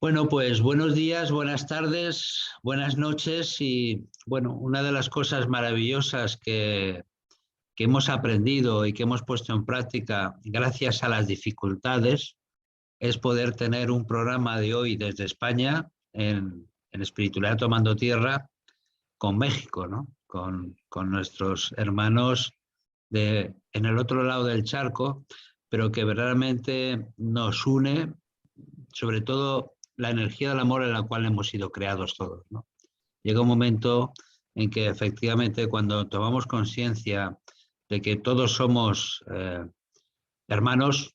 Bueno, pues buenos días, buenas tardes, buenas noches y bueno, una de las cosas maravillosas que hemos aprendido y que hemos puesto en práctica gracias a las dificultades es poder tener un programa de hoy desde España en Espiritualidad Tomando Tierra con México, ¿no? Con nuestros hermanos en el otro lado del charco, pero que verdaderamente nos une sobre todo la energía del amor en la cual hemos sido creados todos, ¿no? Llega un momento en que efectivamente cuando tomamos conciencia de que todos somos hermanos,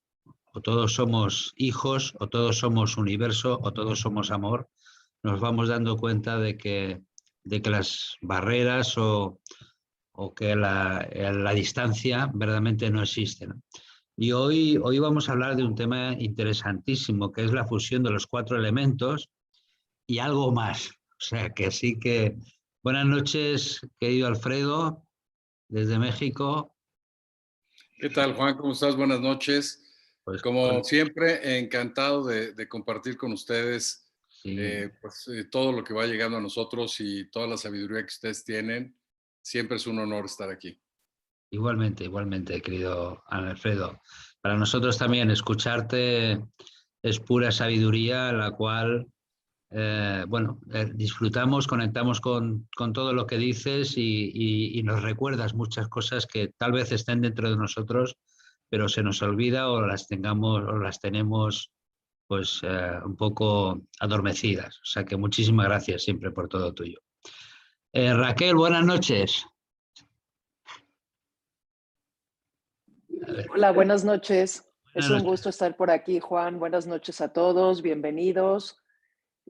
o todos somos hijos, o todos somos universo, o todos somos amor, nos vamos dando cuenta de que las barreras o que la distancia verdaderamente no existen. Y hoy vamos a hablar de un tema interesantísimo, que es la fusión de los 4 elementos y algo más. O sea, que sí que... Buenas noches, querido Alfredo, desde México. ¿Qué tal, Juan? ¿Cómo estás? Buenas noches. Pues Como siempre, encantado de compartir con ustedes sí, todo lo que va llegando a nosotros y toda la sabiduría que ustedes tienen. Siempre es un honor estar aquí. igualmente, querido Alfredo. Para nosotros también escucharte es pura sabiduría, la cual disfrutamos, conectamos con todo lo que dices y nos recuerdas muchas cosas que tal vez estén dentro de nosotros, pero se nos olvida o las tengamos o las tenemos pues un poco adormecidas. O sea que muchísimas gracias siempre por todo tuyo. Raquel, buenas noches. Hola, buenas noches. Es Buenas un noches. gusto estar por aquí, Juan. Buenas noches a todos, bienvenidos.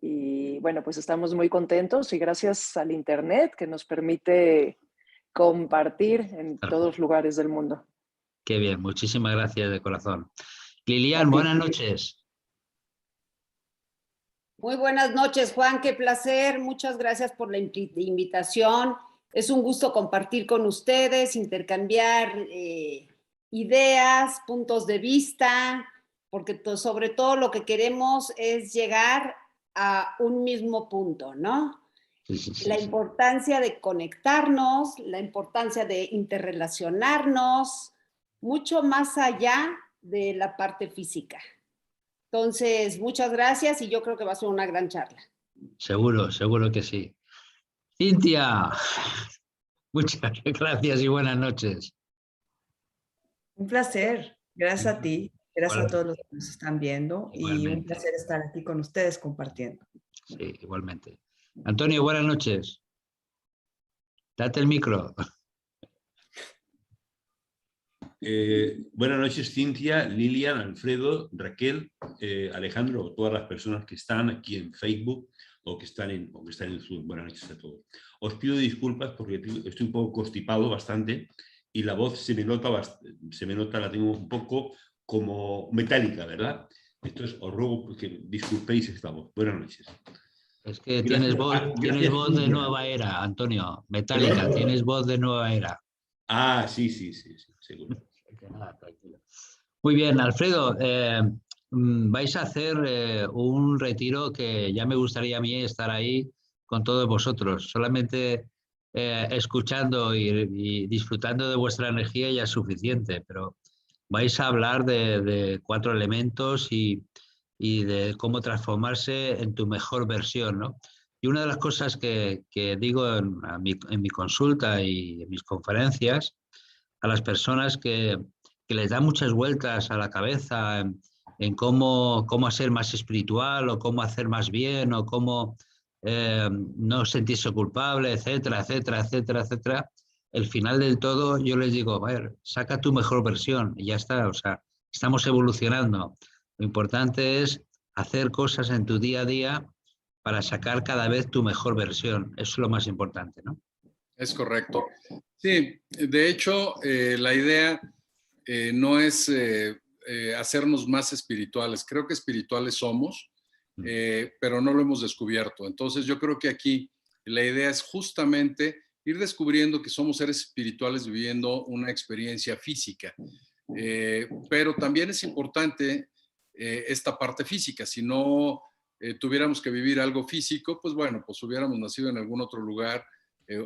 Y bueno, pues estamos muy contentos y gracias al Internet que nos permite compartir en todos lugares del mundo. Qué bien, muchísimas gracias de corazón. A Lilian, ti. buenas noches. Muy buenas noches, Juan, qué placer. Muchas gracias por la invitación. Es un gusto compartir con ustedes, intercambiar ideas, puntos de vista, porque sobre todo lo que queremos es llegar a un mismo punto, ¿no? Sí. La importancia de conectarnos, la importancia de interrelacionarnos, mucho más allá de la parte física. Entonces, muchas gracias y yo creo que va a ser una gran charla. Seguro que sí. Cintia, muchas gracias y buenas noches. Un placer, gracias a ti, gracias a todos los que nos están viendo y un Igualmente. placer estar aquí con ustedes compartiendo. Sí, igualmente. Antonio, buenas noches. Date el micro. Buenas noches, Cintia, Lilian, Alfredo, Raquel, Alejandro, todas las personas que están aquí en Facebook o que están en Zoom. Buenas noches a todos. Os pido disculpas porque estoy un poco constipado bastante y la voz se me nota, la tengo un poco como metálica, ¿verdad? Entonces os ruego que disculpéis esta voz. Buenas noches. Es que Gracias, tienes voz de Cintia. nueva era, Antonio. Metálica, ¿Perdón? tienes voz de nueva era. Ah, sí, seguro. Muy bien, Alfredo. Vais a hacer un retiro que ya me gustaría a mí estar ahí con todos vosotros. Solamente escuchando y disfrutando de vuestra energía ya es suficiente, pero vais a hablar de 4 elementos y de cómo transformarse en tu mejor versión, ¿no? Y una de las cosas que digo en mi consulta y en mis conferencias a las personas que les da muchas vueltas a la cabeza en cómo ser más espiritual o cómo hacer más bien o cómo no sentirse culpable, etcétera, etcétera, etcétera, etcétera. El final del todo yo les digo, a ver, saca tu mejor versión y ya está, o sea, estamos evolucionando. Lo importante es hacer cosas en tu día a día para sacar cada vez tu mejor versión. Eso es lo más importante, ¿no? Es correcto. Sí, de hecho, la idea no es hacernos más espirituales. Creo que espirituales somos, pero no lo hemos descubierto. Entonces, yo creo que aquí la idea es justamente ir descubriendo que somos seres espirituales viviendo una experiencia física. Pero también es importante esta parte física, si no tuviéramos que vivir algo físico, pues bueno, pues hubiéramos nacido en algún otro lugar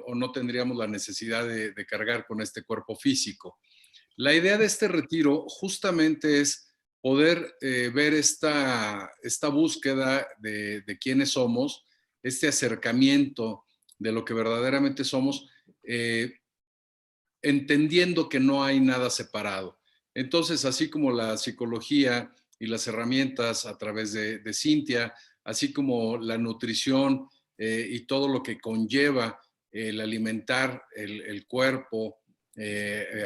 o no tendríamos la necesidad de cargar con este cuerpo físico. La idea de este retiro justamente es poder ver esta búsqueda de quiénes somos, este acercamiento de lo que verdaderamente somos, entendiendo que no hay nada separado. Entonces, así como la psicología y las herramientas a través de Cintia, así como la nutrición y todo lo que conlleva el alimentar el cuerpo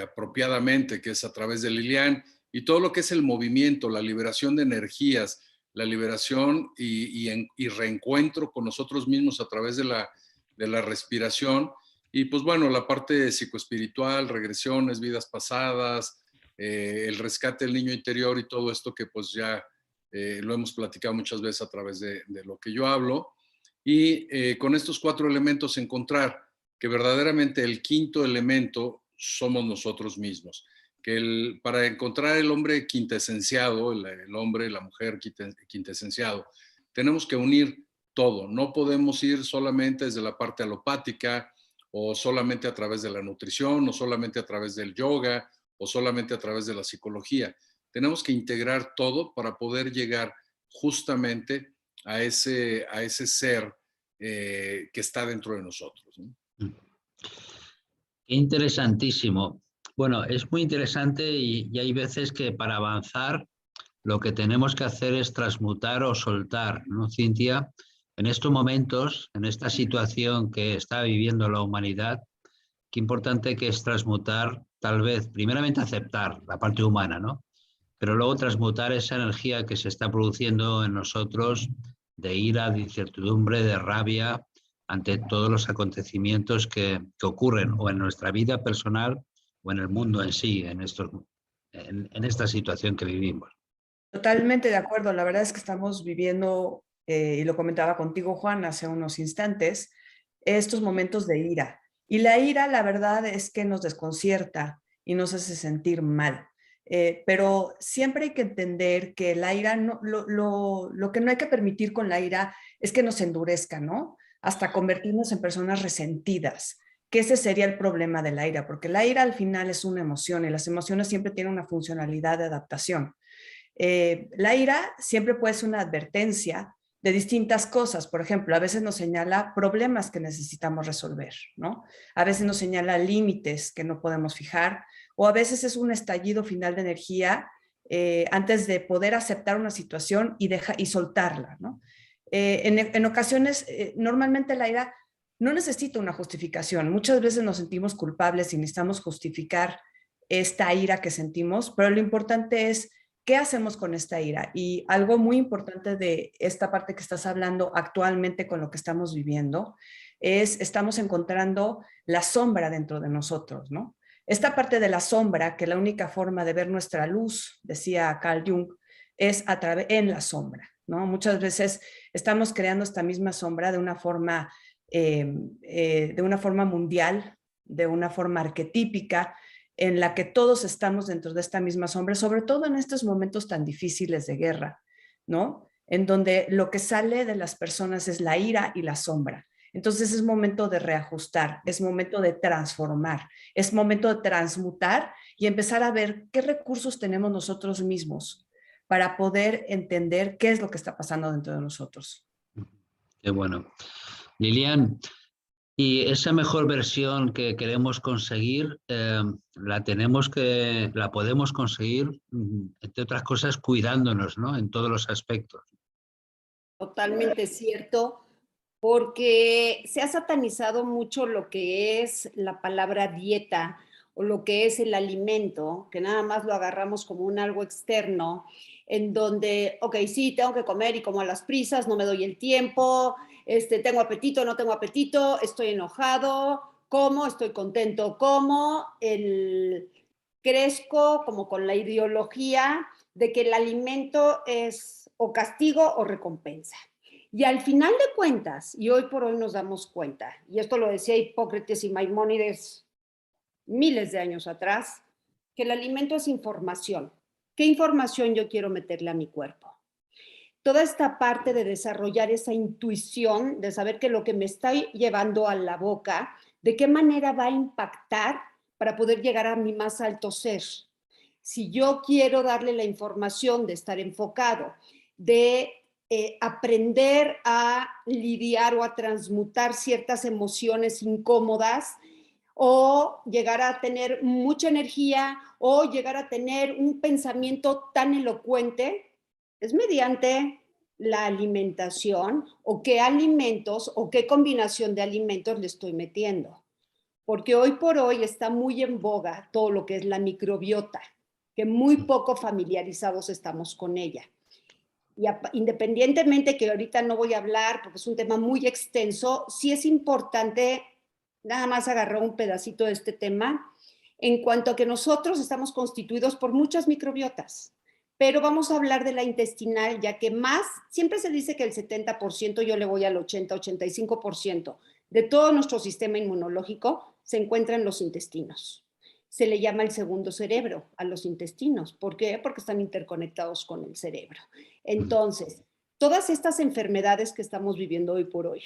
apropiadamente, que es a través de Lilian, y todo lo que es el movimiento, la liberación de energías, la liberación y reencuentro con nosotros mismos a través de la respiración. Y pues bueno, la parte psicoespiritual, regresiones, vidas pasadas, el rescate del niño interior y todo esto que pues ya lo hemos platicado muchas veces a través de lo que yo hablo. Y con estos 4 elementos encontrar que verdaderamente el quinto elemento somos nosotros mismos. Que para encontrar el hombre quintesenciado, el hombre, la mujer quintesenciado, tenemos que unir todo. No podemos ir solamente desde la parte alopática o solamente a través de la nutrición o solamente a través del yoga o solamente a través de la psicología. Tenemos que integrar todo para poder llegar justamente a ese ser que está dentro de nosotros, ¿no? Interesantísimo. Bueno, es muy interesante y hay veces que para avanzar lo que tenemos que hacer es transmutar o soltar, ¿no, Cintia? En estos momentos, en esta situación que está viviendo la humanidad, qué importante que es transmutar, tal vez, primeramente aceptar la parte humana, ¿no? Pero luego transmutar esa energía que se está produciendo en nosotros de ira, de incertidumbre, de rabia ante todos los acontecimientos que ocurren o en nuestra vida personal o en el mundo en sí, en esta situación que vivimos. Totalmente de acuerdo. La verdad es que estamos viviendo, y lo comentaba contigo, Juan, hace unos instantes, estos momentos de ira. Y la ira, la verdad es que nos desconcierta y nos hace sentir mal. Pero siempre hay que entender que la ira, lo que no hay que permitir con la ira es que nos endurezca, ¿no? Hasta convertirnos en personas resentidas, que ese sería el problema de la ira, porque la ira al final es una emoción y las emociones siempre tienen una funcionalidad de adaptación. La ira siempre puede ser una advertencia de distintas cosas. Por ejemplo, a veces nos señala problemas que necesitamos resolver, ¿no? A veces nos señala límites que no podemos fijar, o a veces es un estallido final de energía antes de poder aceptar una situación y soltarla, ¿no? En ocasiones, normalmente la ira no necesita una justificación. Muchas veces nos sentimos culpables y necesitamos justificar esta ira que sentimos, pero lo importante es ¿qué hacemos con esta ira? Y algo muy importante de esta parte que estás hablando actualmente con lo que estamos viviendo es, estamos encontrando la sombra dentro de nosotros, ¿no? Esta parte de la sombra, que la única forma de ver nuestra luz, decía Carl Jung, es en la sombra, ¿no? Muchas veces estamos creando esta misma sombra de una forma mundial, de una forma arquetípica, en la que todos estamos dentro de esta misma sombra, sobre todo en estos momentos tan difíciles de guerra, ¿no? En donde lo que sale de las personas es la ira y la sombra. Entonces es momento de reajustar, es momento de transformar, es momento de transmutar y empezar a ver qué recursos tenemos nosotros mismos para poder entender qué es lo que está pasando dentro de nosotros. Qué bueno. Lilian, y esa mejor versión que queremos conseguir, la podemos conseguir, entre otras cosas, cuidándonos, ¿no? En todos los aspectos. Totalmente cierto, porque se ha satanizado mucho lo que es la palabra dieta o lo que es el alimento, que nada más lo agarramos como un algo externo, en donde, ok, sí, tengo que comer y como a las prisas, no me doy el tiempo, tengo apetito, no tengo apetito, estoy enojado, como, estoy contento, como, crezco como con la ideología de que el alimento es o castigo o recompensa. Y al final de cuentas, y hoy por hoy nos damos cuenta, y esto lo decía Hipócrates y Maimónides miles de años atrás, que el alimento es información. ¿Qué información yo quiero meterle a mi cuerpo? toda esta parte de desarrollar esa intuición, de saber que lo que me está llevando a la boca, de qué manera va a impactar para poder llegar a mi más alto ser. Si yo quiero darle la información de estar enfocado, de aprender a lidiar o a transmutar ciertas emociones incómodas, o llegar a tener mucha energía, o llegar a tener un pensamiento tan elocuente, es mediante la alimentación o qué alimentos o qué combinación de alimentos le estoy metiendo. Porque hoy por hoy está muy en boga todo lo que es la microbiota, que muy poco familiarizados estamos con ella. Y independientemente que ahorita no voy a hablar porque es un tema muy extenso, sí es importante nada más agarrar un pedacito de este tema en cuanto a que nosotros estamos constituidos por muchas microbiotas, pero vamos a hablar de la intestinal, ya que más, siempre se dice que el 70%, yo le voy al 80-85% de todo nuestro sistema inmunológico se encuentra en los intestinos. Se le llama el segundo cerebro a los intestinos. ¿Por qué? Porque están interconectados con el cerebro. Entonces, todas estas enfermedades que estamos viviendo hoy por hoy,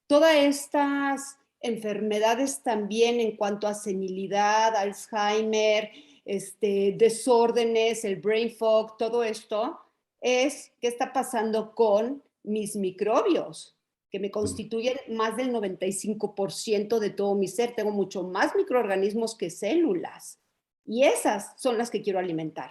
todas estas enfermedades también en cuanto a senilidad, Alzheimer, desórdenes, el brain fog, todo esto es qué está pasando con mis microbios, que me constituyen más del 95% de todo mi ser. Tengo mucho más microorganismos que células y esas son las que quiero alimentar.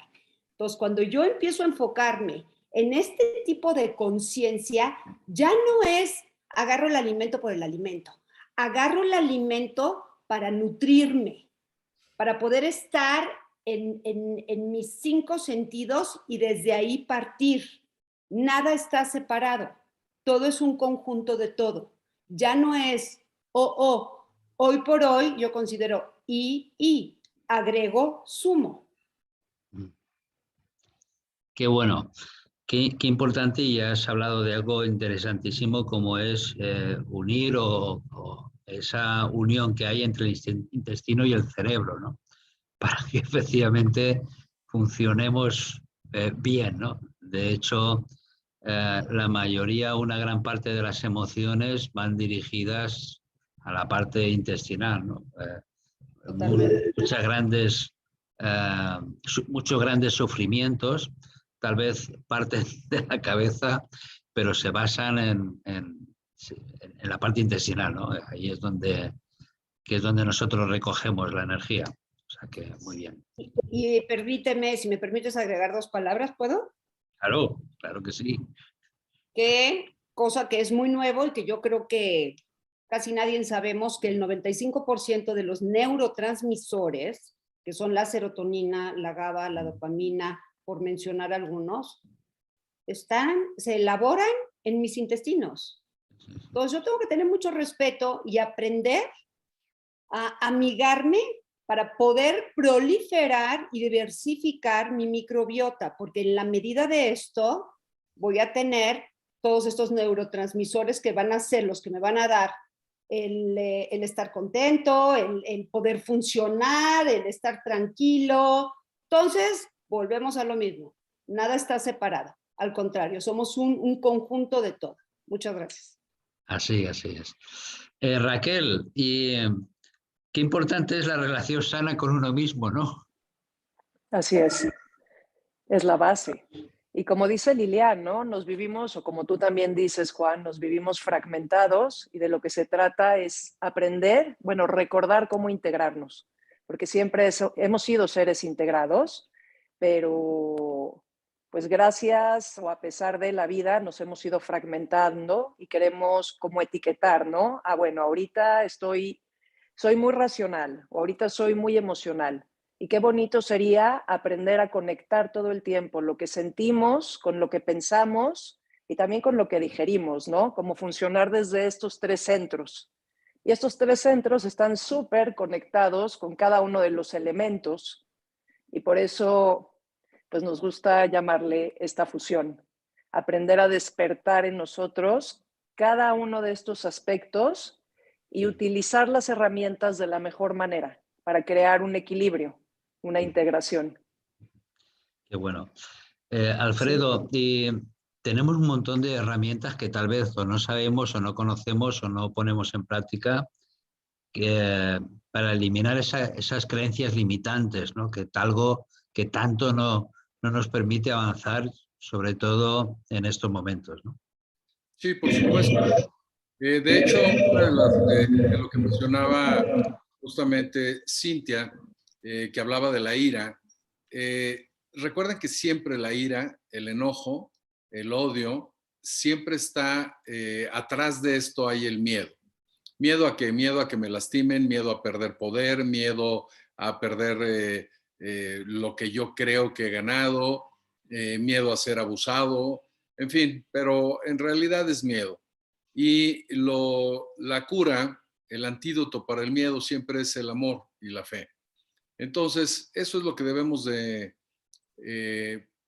Entonces, cuando yo empiezo a enfocarme en este tipo de conciencia, ya no es agarro el alimento por el alimento, agarro el alimento para nutrirme, para poder estar en mis 5 sentidos y desde ahí partir. Nada está separado. Todo es un conjunto de todo. Ya no es hoy por hoy yo considero y agrego sumo. Qué bueno, qué importante, y has hablado de algo interesantísimo como es unir o esa unión que hay entre el intestino y el cerebro, ¿no? Para que efectivamente funcionemos bien, ¿no? De hecho, la mayoría, una gran parte de las emociones van dirigidas a la parte intestinal, ¿no? Muchos grandes sufrimientos, tal vez parten de la cabeza, pero se basan en la parte intestinal, ¿no? Ahí es donde nosotros recogemos la energía. O sea que muy bien. Y permíteme, si me permites agregar 2 palabras, ¿puedo? Claro, claro que sí. Que cosa que es muy nuevo y que yo creo que casi nadie sabemos, que el 95% de los neurotransmisores, que son la serotonina, la GABA, la dopamina, por mencionar algunos, se elaboran en mis intestinos. Entonces yo tengo que tener mucho respeto y aprender a amigarme para poder proliferar y diversificar mi microbiota, porque en la medida de esto voy a tener todos estos neurotransmisores que van a ser los que me van a dar el estar contento, el poder funcionar, el estar tranquilo. Entonces, volvemos a lo mismo. Nada está separado. Al contrario, somos un conjunto de todo. Muchas gracias. Así es. Raquel, y qué importante es la relación sana con uno mismo, ¿no? Así es la base. Y como dice Lilian, ¿no? Nos vivimos, o como tú también dices, Juan, nos vivimos fragmentados y de lo que se trata es aprender, bueno, recordar cómo integrarnos, porque siempre hemos sido seres integrados, pero pues gracias o a pesar de la vida nos hemos ido fragmentando y queremos como etiquetar, ¿no? Bueno, ahorita soy muy racional o ahorita soy muy emocional. Y qué bonito sería aprender a conectar todo el tiempo lo que sentimos con lo que pensamos y también con lo que digerimos, ¿no? Como funcionar desde estos 3 centros. Y estos 3 centros están súper conectados con cada uno de los elementos y por eso pues nos gusta llamarle esta fusión. Aprender a despertar en nosotros cada uno de estos aspectos y utilizar las herramientas de la mejor manera para crear un equilibrio, una integración. Qué bueno. Alfredo, sí. tenemos un montón de herramientas que tal vez o no sabemos o no conocemos o no ponemos en práctica para eliminar esas creencias limitantes, ¿no? Que tanto no nos permite avanzar, sobre todo en estos momentos, ¿no? Sí, por supuesto. De hecho, una de lo que mencionaba justamente Cintia, que hablaba de la ira, recuerden que siempre la ira, el enojo, el odio, siempre está atrás de esto hay el miedo. Miedo a que me lastimen, miedo a perder poder, miedo a perder lo que yo creo que he ganado, miedo a ser abusado, en fin, pero en realidad es miedo. Y la cura, el antídoto para el miedo siempre es el amor y la fe. Entonces, eso es lo que debemos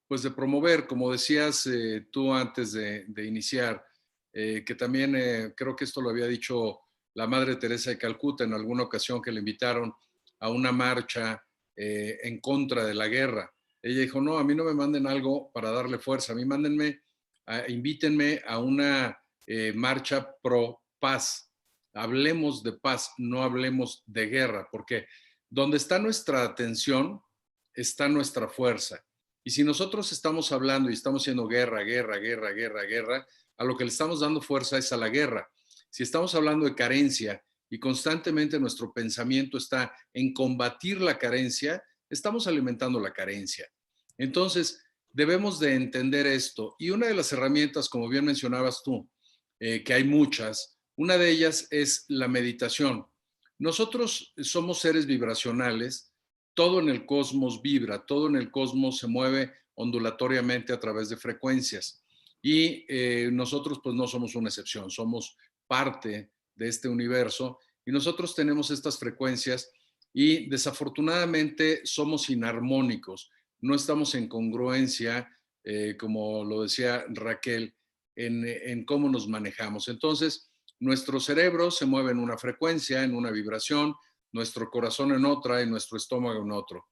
pues de promover, como decías tú antes de iniciar, que también creo que esto lo había dicho la Madre Teresa de Calcuta en alguna ocasión que le invitaron a una marcha en contra de la guerra. Ella dijo, no, a mí no me manden algo para darle fuerza, a mí invítenme a una marcha pro paz. Hablemos de paz, no hablemos de guerra, porque donde está nuestra atención, está nuestra fuerza. Y si nosotros estamos hablando y estamos haciendo guerra, a lo que le estamos dando fuerza es a la guerra. Si estamos hablando de carencia y constantemente nuestro pensamiento está en combatir la carencia, estamos alimentando la carencia. Entonces, debemos de entender esto. Y una de las herramientas, como bien mencionabas tú, que hay muchas, una de ellas es la meditación. Nosotros somos seres vibracionales, todo en el cosmos vibra, todo en el cosmos se mueve ondulatoriamente a través de frecuencias. Y nosotros pues no somos una excepción, somos parte de este universo y nosotros tenemos estas frecuencias y desafortunadamente somos inarmónicos, no estamos en congruencia, como lo decía Raquel, en cómo nos manejamos. Entonces, nuestro cerebro se mueve en una frecuencia, en una vibración, nuestro corazón en otra y nuestro estómago en otro.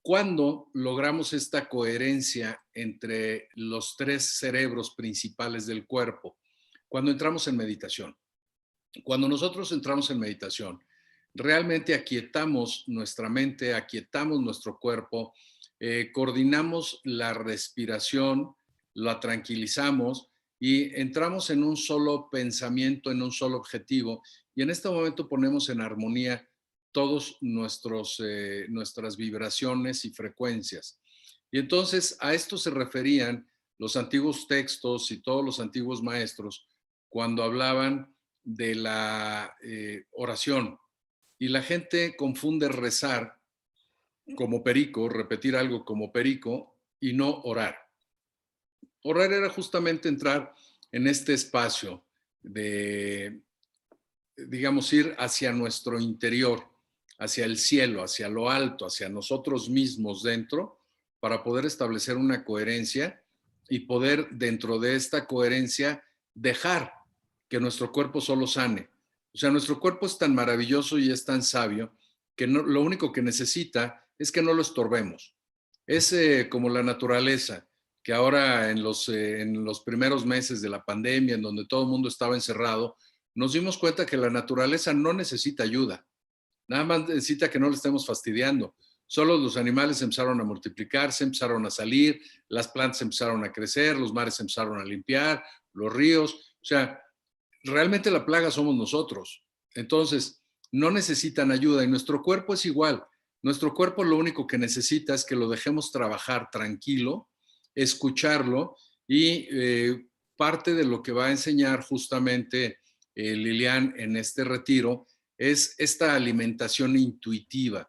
¿Cuándo logramos esta coherencia entre los tres cerebros principales del cuerpo? Cuando entramos en meditación. Cuando nosotros entramos en meditación, realmente aquietamos nuestra mente, aquietamos nuestro cuerpo, coordinamos la respiración, la tranquilizamos y entramos en un solo pensamiento, en un solo objetivo. Y en este momento ponemos en armonía todas nuestras vibraciones y frecuencias. Y entonces a esto se referían los antiguos textos y todos los antiguos maestros cuando hablaban de la oración. Y la gente confunde rezar como perico, repetir algo como perico y no orar. Orar era justamente entrar en este espacio de, digamos, ir hacia nuestro interior, hacia el cielo, hacia lo alto, hacia nosotros mismos dentro, para poder establecer una coherencia y poder dentro de esta coherencia dejar que nuestro cuerpo solo sane. O sea, nuestro cuerpo es tan maravilloso y es tan sabio que lo único que necesita es que no lo estorbemos. Es como la naturaleza, que ahora en los primeros meses de la pandemia, en donde todo el mundo estaba encerrado, nos dimos cuenta que la naturaleza no necesita ayuda, nada más necesita que no le estemos fastidiando. Solo los animales empezaron a multiplicarse, empezaron a salir, las plantas empezaron a crecer, los mares empezaron a limpiar, los ríos, o sea, realmente la plaga somos nosotros. Entonces, no necesitan ayuda y nuestro cuerpo es igual. Nuestro cuerpo lo único que necesita es que lo dejemos trabajar tranquilo, escucharlo y parte de lo que va a enseñar justamente Lilian en este retiro es esta alimentación intuitiva.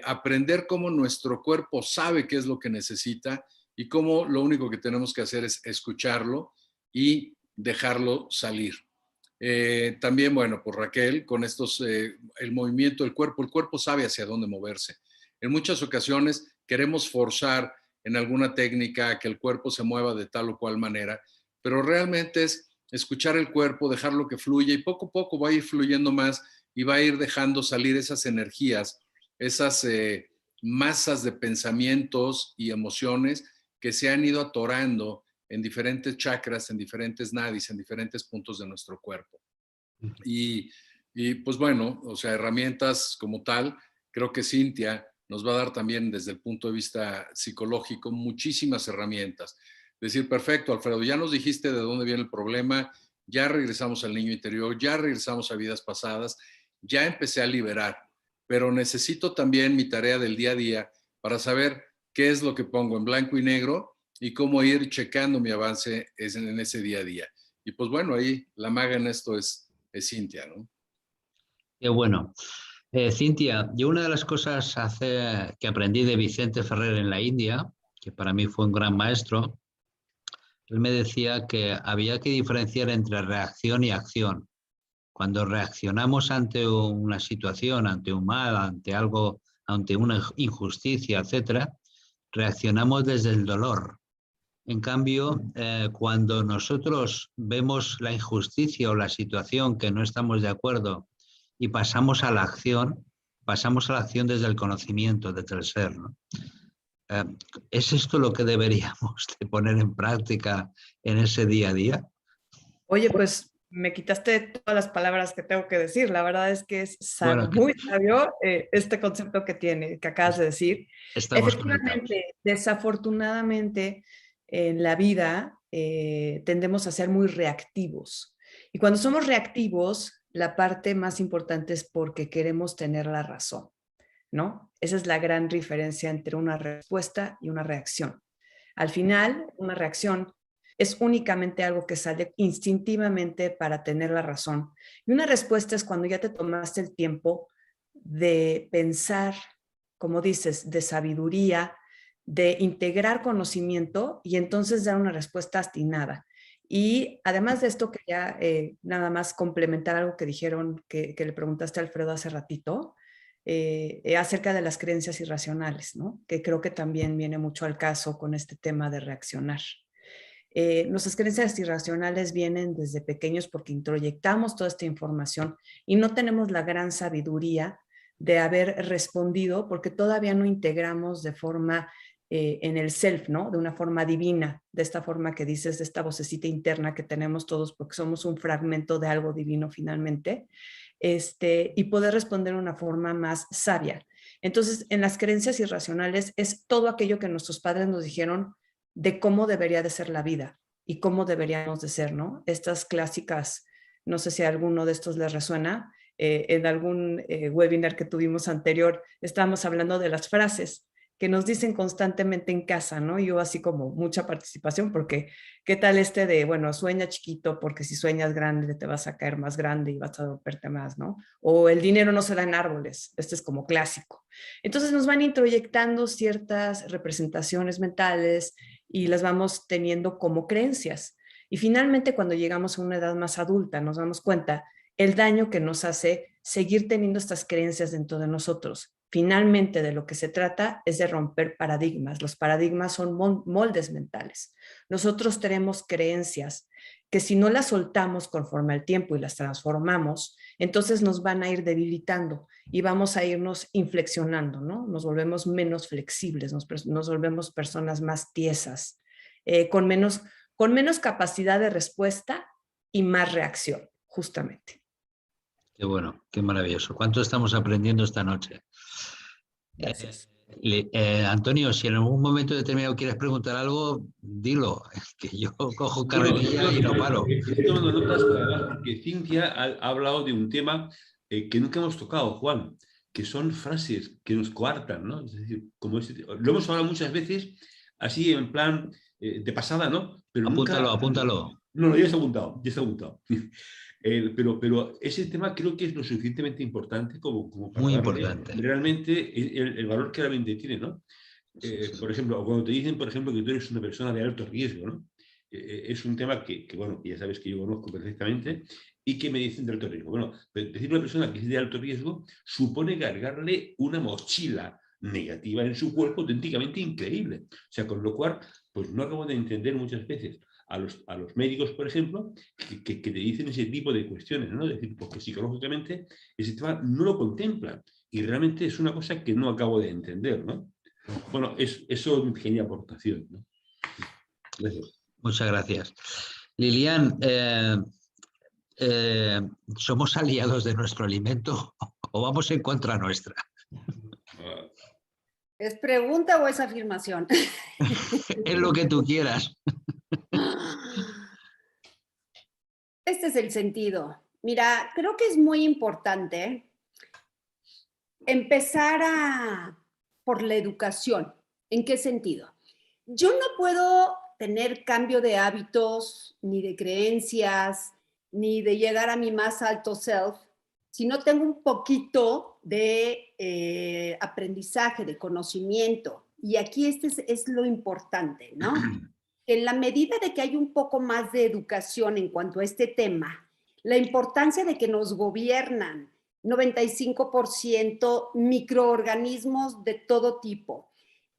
Aprender cómo nuestro cuerpo sabe qué es lo que necesita y cómo lo único que tenemos que hacer es escucharlo y dejarlo salir. También, bueno, por Raquel, con el movimiento del cuerpo, el cuerpo sabe hacia dónde moverse. En muchas ocasiones queremos forzar en alguna técnica que el cuerpo se mueva de tal o cual manera, pero realmente es escuchar el cuerpo, dejarlo que fluya y poco a poco va a ir fluyendo más y va a ir dejando salir esas energías, esas masas de pensamientos y emociones que se han ido atorando en diferentes chakras, en diferentes nadis, en diferentes puntos de nuestro cuerpo. Y pues bueno, o sea, herramientas como tal, creo que Cintia nos va a dar también desde el punto de vista psicológico muchísimas herramientas. Decir, perfecto, Alfredo, ya nos dijiste de dónde viene el problema, ya regresamos al niño interior, ya regresamos a vidas pasadas, ya empecé a liberar, pero necesito también mi tarea del día a día para saber qué es lo que pongo en blanco y negro y cómo ir checando mi avance en ese día a día. Y pues bueno, ahí la maga en esto es Cintia, ¿no? Qué bueno. Cintia, yo una de las cosas que aprendí de Vicente Ferrer en la India, que para mí fue un gran maestro, él me decía que había que diferenciar entre reacción y acción. Cuando reaccionamos ante una situación, ante un mal, ante algo, ante una injusticia, etcétera, reaccionamos desde el dolor. En cambio, cuando nosotros vemos la injusticia o la situación que no estamos de acuerdo y pasamos a la acción desde el conocimiento, desde el ser, ¿no? ¿Es esto lo que deberíamos de poner en práctica en ese día a día? Oye, pues me quitaste todas las palabras que tengo que decir. La verdad es que es Bueno, muy sabio este concepto que acabas de decir. estamos conectados. Efectivamente, desafortunadamente en la vida tendemos a ser muy reactivos. Y cuando somos reactivos, la parte más importante es porque queremos tener la razón, ¿no? Esa es la gran diferencia entre una respuesta y una reacción. Al final, una reacción es únicamente algo que sale instintivamente para tener la razón. Y una respuesta es cuando ya te tomaste el tiempo de pensar, como dices, de sabiduría, de integrar conocimiento y entonces dar una respuesta atinada. Y además de esto, quería nada más complementar algo que dijeron, que le preguntaste a Alfredo hace ratito, acerca de las creencias irracionales, ¿no? Que creo que también viene mucho al caso con este tema de reaccionar. Nuestras creencias irracionales vienen desde pequeños porque introyectamos toda esta información y no tenemos la gran sabiduría de haber respondido porque todavía no integramos de forma en el self, ¿no? De una forma divina, de esta forma que dices, de esta vocecita interna que tenemos todos porque somos un fragmento de algo divino finalmente, y poder responder de una forma más sabia. Entonces, en las creencias irracionales es todo aquello que nuestros padres nos dijeron de cómo debería de ser la vida y cómo deberíamos de ser, ¿no? Estas clásicas, no sé si a alguno de estos les resuena, en algún webinar que tuvimos anterior, estábamos hablando de las frases que nos dicen constantemente en casa, ¿no? Yo así como mucha participación, porque ¿qué tal de, bueno, sueña chiquito, porque si sueñas grande te vas a caer más grande y vas a romperte más, ¿no? O el dinero no se da en árboles, este es como clásico. Entonces nos van introyectando ciertas representaciones mentales y las vamos teniendo como creencias. Y finalmente cuando llegamos a una edad más adulta nos damos cuenta el daño que nos hace seguir teniendo estas creencias dentro de nosotros. Finalmente de lo que se trata es de romper paradigmas. Los paradigmas son moldes mentales. Nosotros tenemos creencias que si no las soltamos conforme al tiempo y las transformamos, entonces nos van a ir debilitando y vamos a irnos inflexionando, ¿no? Nos volvemos menos flexibles, nos volvemos personas más tiesas, con menos capacidad de respuesta y más reacción, justamente. Qué bueno, qué maravilloso. ¿Cuánto estamos aprendiendo esta noche? Gracias. Antonio, si en algún momento determinado quieres preguntar algo, dilo, que yo cojo carrerilla y no paro. Estoy tomando notas, además, porque Cintia ha hablado de un tema que nunca hemos tocado, Juan, que son frases que nos coartan, ¿no? Es decir, lo hemos hablado muchas veces, así en plan de pasada, ¿no? Pero apúntalo, nunca... apúntalo. No, ya está apuntado, ya está apuntado. Pero ese tema creo que es lo suficientemente importante como para Muy darle importante. realmente el valor que realmente tiene, ¿no? Por ejemplo, cuando te dicen, por ejemplo, que tú eres una persona de alto riesgo, ¿no? Es un tema que, bueno, ya sabes que yo conozco perfectamente y que me dicen de alto riesgo. Bueno, decir una persona que es de alto riesgo supone cargarle una mochila negativa en su cuerpo auténticamente increíble. O sea, con lo cual, pues no acabo de entender muchas veces a los médicos, por ejemplo, que te dicen ese tipo de cuestiones, ¿no? Es decir, porque psicológicamente ese tema no lo contemplan y realmente es una cosa que no acabo de entender, ¿no? Bueno, eso es mi pequeña aportación, ¿no? Gracias. Muchas gracias. Lilian, ¿somos aliados de nuestro alimento o vamos en contra nuestra? ¿Es pregunta o es afirmación? Es lo que tú quieras. Este es el sentido. Mira, creo que es muy importante empezar por la educación. ¿En qué sentido? Yo no puedo tener cambio de hábitos, ni de creencias, ni de llegar a mi más alto self, si no tengo un poquito de aprendizaje, de conocimiento. Y aquí es lo importante, ¿no? En la medida de que hay un poco más de educación en cuanto a este tema, la importancia de que nos gobiernan 95% microorganismos de todo tipo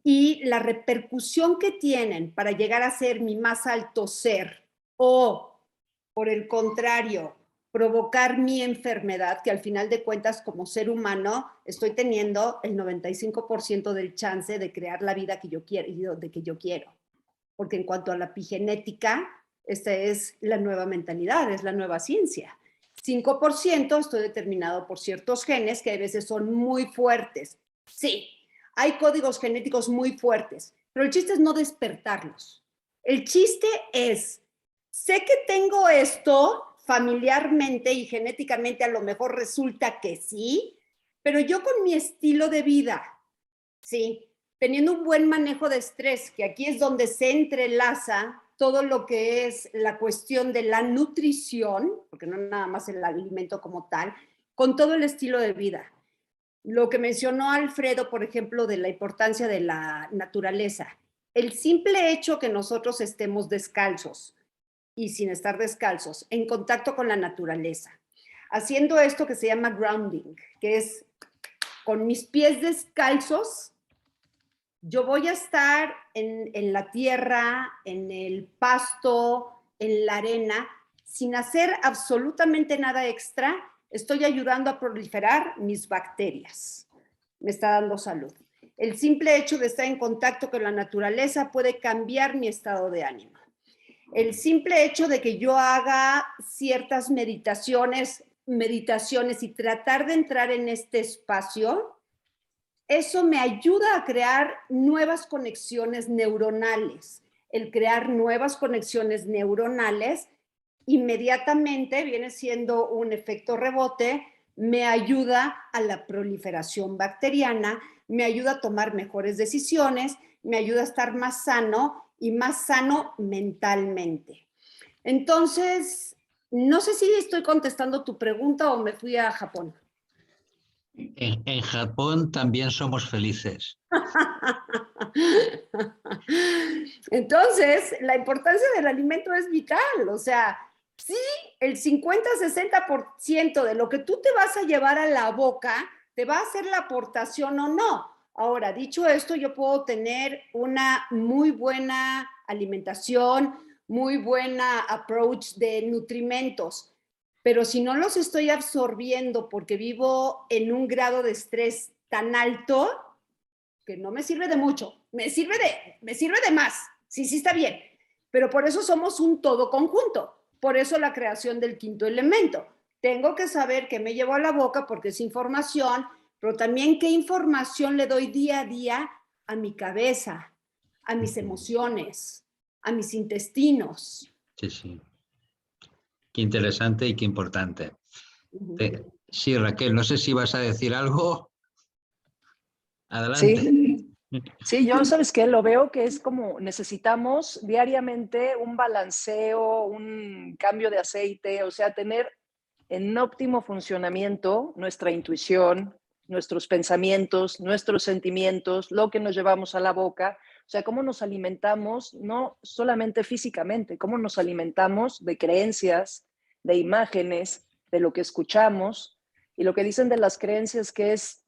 y la repercusión que tienen para llegar a ser mi más alto ser o, por el contrario, provocar mi enfermedad, que al final de cuentas como ser humano estoy teniendo el 95% del chance de crear la vida que yo quiero. Porque en cuanto a la epigenética, esta es la nueva mentalidad, es la nueva ciencia. 5% estoy determinado por ciertos genes que a veces son muy fuertes. Sí, hay códigos genéticos muy fuertes, pero el chiste es no despertarlos. El chiste es, sé que tengo esto familiarmente y genéticamente, a lo mejor resulta que sí, pero yo con mi estilo de vida, sí, teniendo un buen manejo de estrés, que aquí es donde se entrelaza todo lo que es la cuestión de la nutrición, porque no nada más el alimento como tal, con todo el estilo de vida. Lo que mencionó Alfredo, por ejemplo, de la importancia de la naturaleza. El simple hecho que nosotros estemos descalzos y sin estar descalzos, en contacto con la naturaleza, haciendo esto que se llama grounding, que es con mis pies descalzos, yo voy a estar en la tierra, en el pasto, en la arena, sin hacer absolutamente nada extra, estoy ayudando a proliferar mis bacterias. Me está dando salud. El simple hecho de estar en contacto con la naturaleza puede cambiar mi estado de ánimo. El simple hecho de que yo haga ciertas meditaciones y tratar de entrar en este espacio, eso me ayuda a crear nuevas conexiones neuronales. El crear nuevas conexiones neuronales inmediatamente viene siendo un efecto rebote, me ayuda a la proliferación bacteriana, me ayuda a tomar mejores decisiones, me ayuda a estar más sano y más sano mentalmente. Entonces, no sé si estoy contestando tu pregunta o me fui a Japón. En Japón también somos felices. Entonces, la importancia del alimento es vital. O sea, sí, el 50-60% de lo que tú te vas a llevar a la boca te va a hacer la aportación o no. Ahora, dicho esto, yo puedo tener una muy buena alimentación, muy buena approach de nutrimentos, pero si no los estoy absorbiendo porque vivo en un grado de estrés tan alto, que no me sirve de mucho, me sirve de más, sí está bien, pero por eso somos un todo conjunto, por eso la creación del quinto elemento. Tengo que saber qué me llevo a la boca porque es información, pero también qué información le doy día a día a mi cabeza, a mis emociones, a mis intestinos. Sí. Qué interesante y qué importante. Sí, Raquel, no sé si vas a decir algo. Adelante. Sí, yo, ¿sabes qué? Lo veo que es como necesitamos diariamente un balanceo, un cambio de aceite, o sea, tener en óptimo funcionamiento nuestra intuición, nuestros pensamientos, nuestros sentimientos, lo que nos llevamos a la boca, o sea, cómo nos alimentamos, no solamente físicamente, cómo nos alimentamos de creencias, de imágenes, de lo que escuchamos, y lo que dicen de las creencias que es,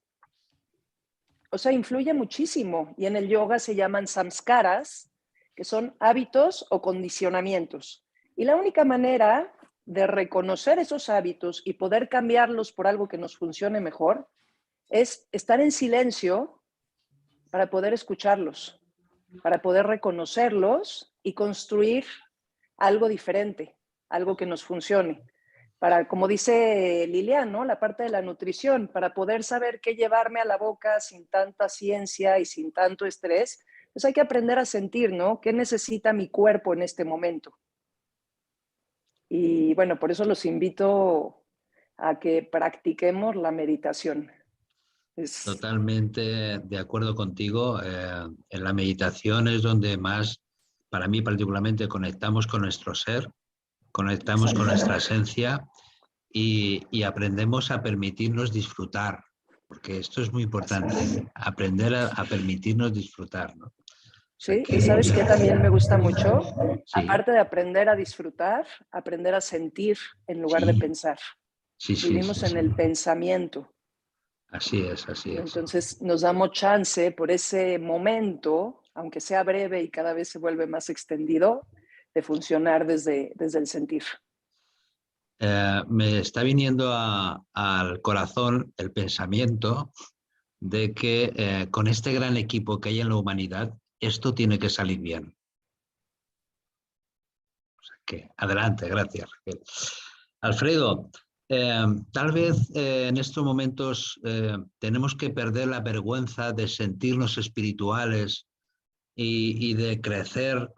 o sea, influye muchísimo, y en el yoga se llaman samskaras, que son hábitos o condicionamientos. Y la única manera de reconocer esos hábitos y poder cambiarlos por algo que nos funcione mejor es estar en silencio para poder escucharlos, para poder reconocerlos y construir algo diferente, algo que nos funcione. Para, como dice Lilian, ¿no? La parte de la nutrición, para poder saber qué llevarme a la boca sin tanta ciencia y sin tanto estrés, pues hay que aprender a sentir, ¿no? ¿Qué necesita mi cuerpo en este momento? Y bueno, por eso los invito a que practiquemos la meditación. Totalmente de acuerdo contigo. En la meditación es donde más, para mí particularmente, conectamos con nuestro ser, conectamos con nuestra esencia y aprendemos a permitirnos disfrutar, porque esto es muy importante, aprender a permitirnos disfrutar, ¿no? O sea Sí, y sabes que también me gusta mucho, sí, aparte de aprender a disfrutar, aprender a sentir en lugar de sí, pensar. sí, sí, Vivimos sí, en sí. el pensamiento. Así es, así es. Entonces nos damos chance por ese momento, aunque sea breve y cada vez se vuelve más extendido, de funcionar desde el sentir. Me está viniendo al corazón el pensamiento de que con este gran equipo que hay en la humanidad, esto tiene que salir bien. O sea que, adelante, gracias, Raquel. Alfredo, tal vez en estos momentos tenemos que perder la vergüenza de sentirnos espirituales y de crecer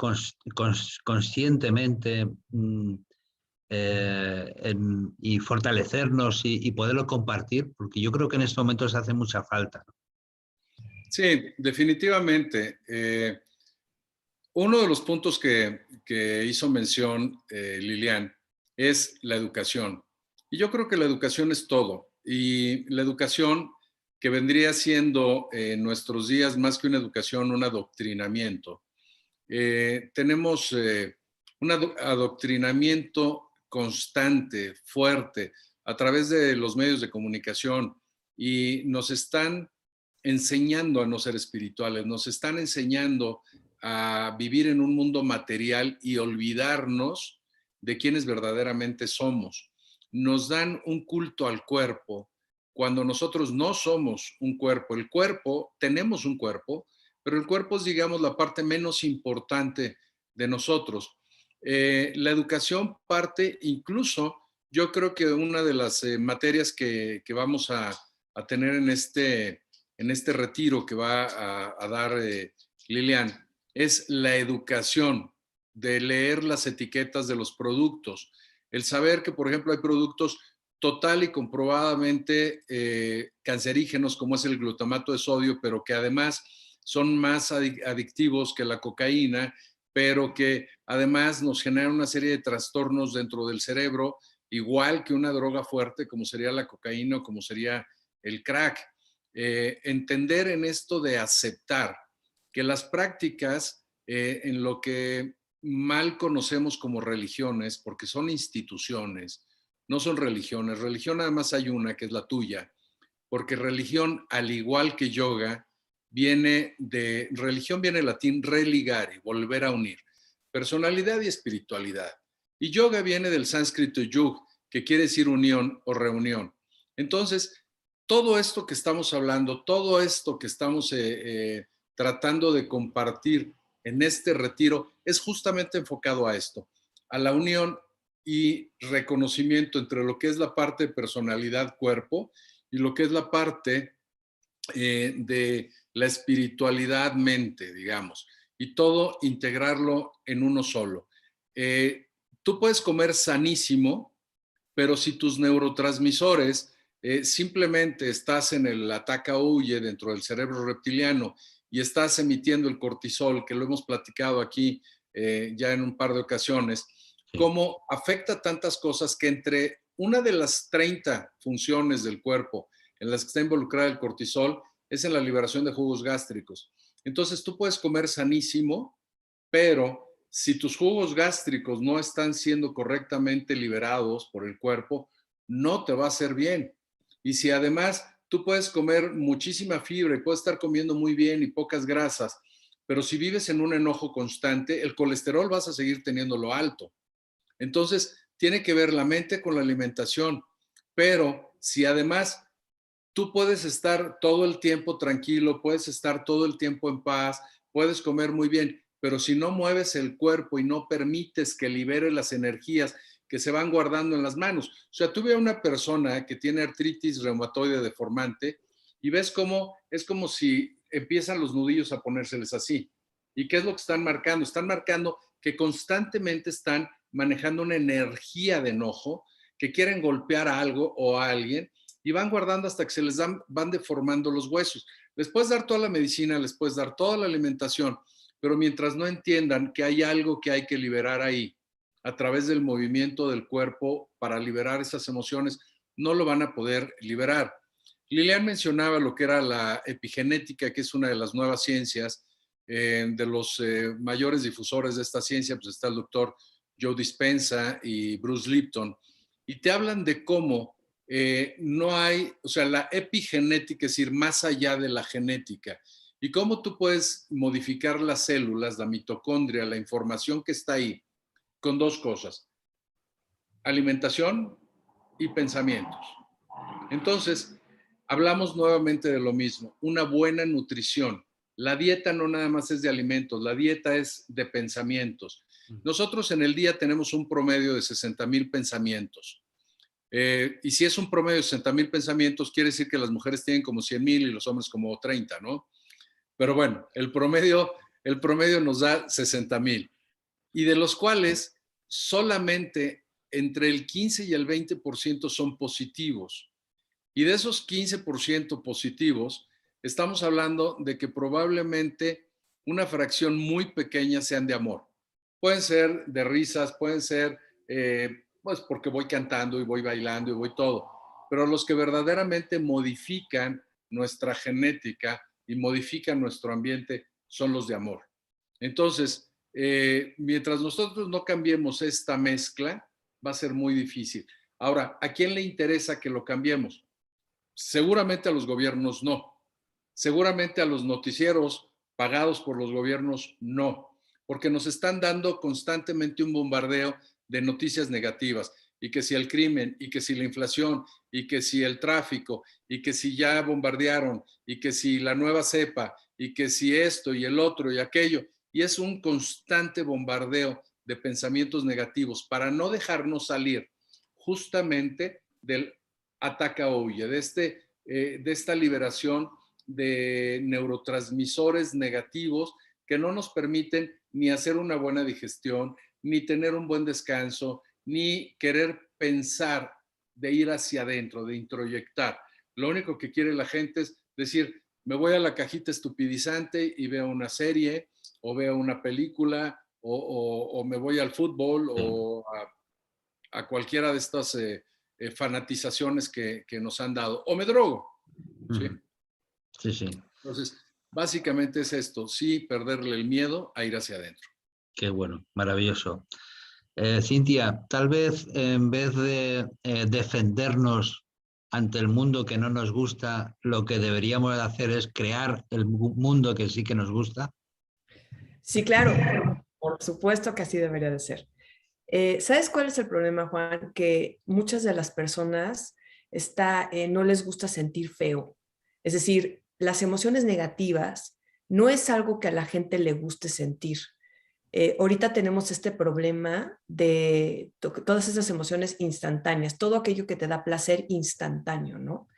conscientemente y fortalecernos y poderlo compartir, porque yo creo que en estos momentos hace mucha falta. Sí, definitivamente. Uno de los puntos que hizo mención Lilian es la educación. Y yo creo que la educación es todo. Y la educación que vendría siendo en nuestros días más que una educación, un adoctrinamiento. Tenemos un adoctrinamiento constante, fuerte, a través de los medios de comunicación y nos están enseñando a no ser espirituales, nos están enseñando a vivir en un mundo material y olvidarnos de quienes verdaderamente somos. Nos dan un culto al cuerpo cuando nosotros no somos un cuerpo. El cuerpo, tenemos un cuerpo, pero el cuerpo es, digamos, la parte menos importante de nosotros. La educación parte incluso, yo creo que una de las materias que vamos a tener en este retiro que va a dar Lilian, es la educación de leer las etiquetas de los productos. El saber que, por ejemplo, hay productos total y comprobadamente cancerígenos, como es el glutamato de sodio, pero que además son más adictivos que la cocaína, pero que además nos generan una serie de trastornos dentro del cerebro, igual que una droga fuerte como sería la cocaína o como sería el crack. Entender en esto de aceptar que las prácticas en lo que mal conocemos como religiones, porque son instituciones, no son religiones. Religión nada más hay una, que es la tuya, porque religión, al igual que yoga, religión viene del latín religare, volver a unir, personalidad y espiritualidad. Y yoga viene del sánscrito yug, que quiere decir unión o reunión. Entonces, todo esto que estamos hablando, todo esto que estamos tratando de compartir en este retiro, es justamente enfocado a esto, a la unión y reconocimiento entre lo que es la parte de personalidad cuerpo y lo que es la parte de la espiritualidad mente, digamos, y todo integrarlo en uno solo. Tú puedes comer sanísimo, pero si tus neurotransmisores simplemente estás en el ataca-huye dentro del cerebro reptiliano y estás emitiendo el cortisol, que lo hemos platicado aquí ya en un par de ocasiones, Sí. cómo afecta tantas cosas que entre una de las 30 funciones del cuerpo en las que está involucrada el cortisol es en la liberación de jugos gástricos. Entonces tú puedes comer sanísimo, pero si tus jugos gástricos no están siendo correctamente liberados por el cuerpo, no te va a hacer bien. Y si además tú puedes comer muchísima fibra y puedes estar comiendo muy bien y pocas grasas, pero si vives en un enojo constante, el colesterol vas a seguir teniéndolo alto. Entonces, tiene que ver la mente con la alimentación. Pero si además tú puedes estar todo el tiempo tranquilo, puedes estar todo el tiempo en paz, puedes comer muy bien, pero si no mueves el cuerpo y no permites que libere las energías que se van guardando en las manos. O sea, tú ves a una persona que tiene artritis reumatoide deformante y ves cómo es como si empiezan los nudillos a ponérseles así. ¿Y qué es lo que están marcando? Están marcando que constantemente están manejando una energía de enojo, que quieren golpear a algo o a alguien y van guardando hasta que se les van deformando los huesos. Les puedes dar toda la medicina, les puedes dar toda la alimentación, pero mientras no entiendan que hay algo que hay que liberar ahí, a través del movimiento del cuerpo para liberar esas emociones, no lo van a poder liberar. Lilian mencionaba lo que era la epigenética, que es una de las nuevas ciencias. De los mayores difusores de esta ciencia, pues está el doctor Joe Dispenza y Bruce Lipton, y te hablan de cómo no hay, o sea, la epigenética, es decir, más allá de la genética, y cómo tú puedes modificar las células, la mitocondria, la información que está ahí, con dos cosas: alimentación y pensamientos. Entonces, hablamos nuevamente de lo mismo, una buena nutrición. La dieta no nada más es de alimentos, la dieta es de pensamientos. Nosotros en el día tenemos un promedio de 60,000 pensamientos. Y si es un promedio de 60,000 pensamientos, quiere decir que las mujeres tienen como 100,000 y los hombres como 30, ¿no? Pero bueno, el promedio nos da 60,000. Y de los cuales solamente entre el 15 y el 20% son positivos. Y de esos 15% positivos, estamos hablando de que probablemente una fracción muy pequeña sean de amor. Pueden ser de risas, pueden ser pues porque voy cantando y voy bailando y voy todo. Pero los que verdaderamente modifican nuestra genética y modifican nuestro ambiente son los de amor. Entonces, mientras nosotros no cambiemos esta mezcla, va a ser muy difícil. Ahora, ¿a quién le interesa que lo cambiemos? Seguramente a los gobiernos no. Seguramente a los noticieros pagados por los gobiernos no, porque nos están dando constantemente un bombardeo de noticias negativas, y que si el crimen, y que si la inflación, y que si el tráfico, y que si ya bombardearon, y que si la nueva cepa, y que si esto y el otro y aquello, y es un constante bombardeo de pensamientos negativos para no dejarnos salir justamente del ataca o huye, de esta liberación de neurotransmisores negativos que no nos permiten ni hacer una buena digestión, ni tener un buen descanso, ni querer pensar de ir hacia adentro, de introyectar. Lo único que quiere la gente es decir, me voy a la cajita estupidizante y veo una serie, o veo una película, o me voy al fútbol, o a cualquiera de estas fanatizaciones que nos han dado, o me drogo. ¿Sí? Sí, sí. Entonces, básicamente es esto, sí, perderle el miedo a ir hacia adentro. Qué bueno, maravilloso. Cintia, tal vez en vez de defendernos ante el mundo que no nos gusta, lo que deberíamos hacer es crear el mundo que sí que nos gusta. Sí, claro, por supuesto que así debería de ser. ¿Sabes cuál es el problema, Juan? Que muchas de las personas no les gusta sentir feo. Es decir, las emociones negativas no es algo que a la gente le guste sentir. Ahorita tenemos este problema de todas esas emociones instantáneas, todo aquello que te da placer instantáneo, ¿no?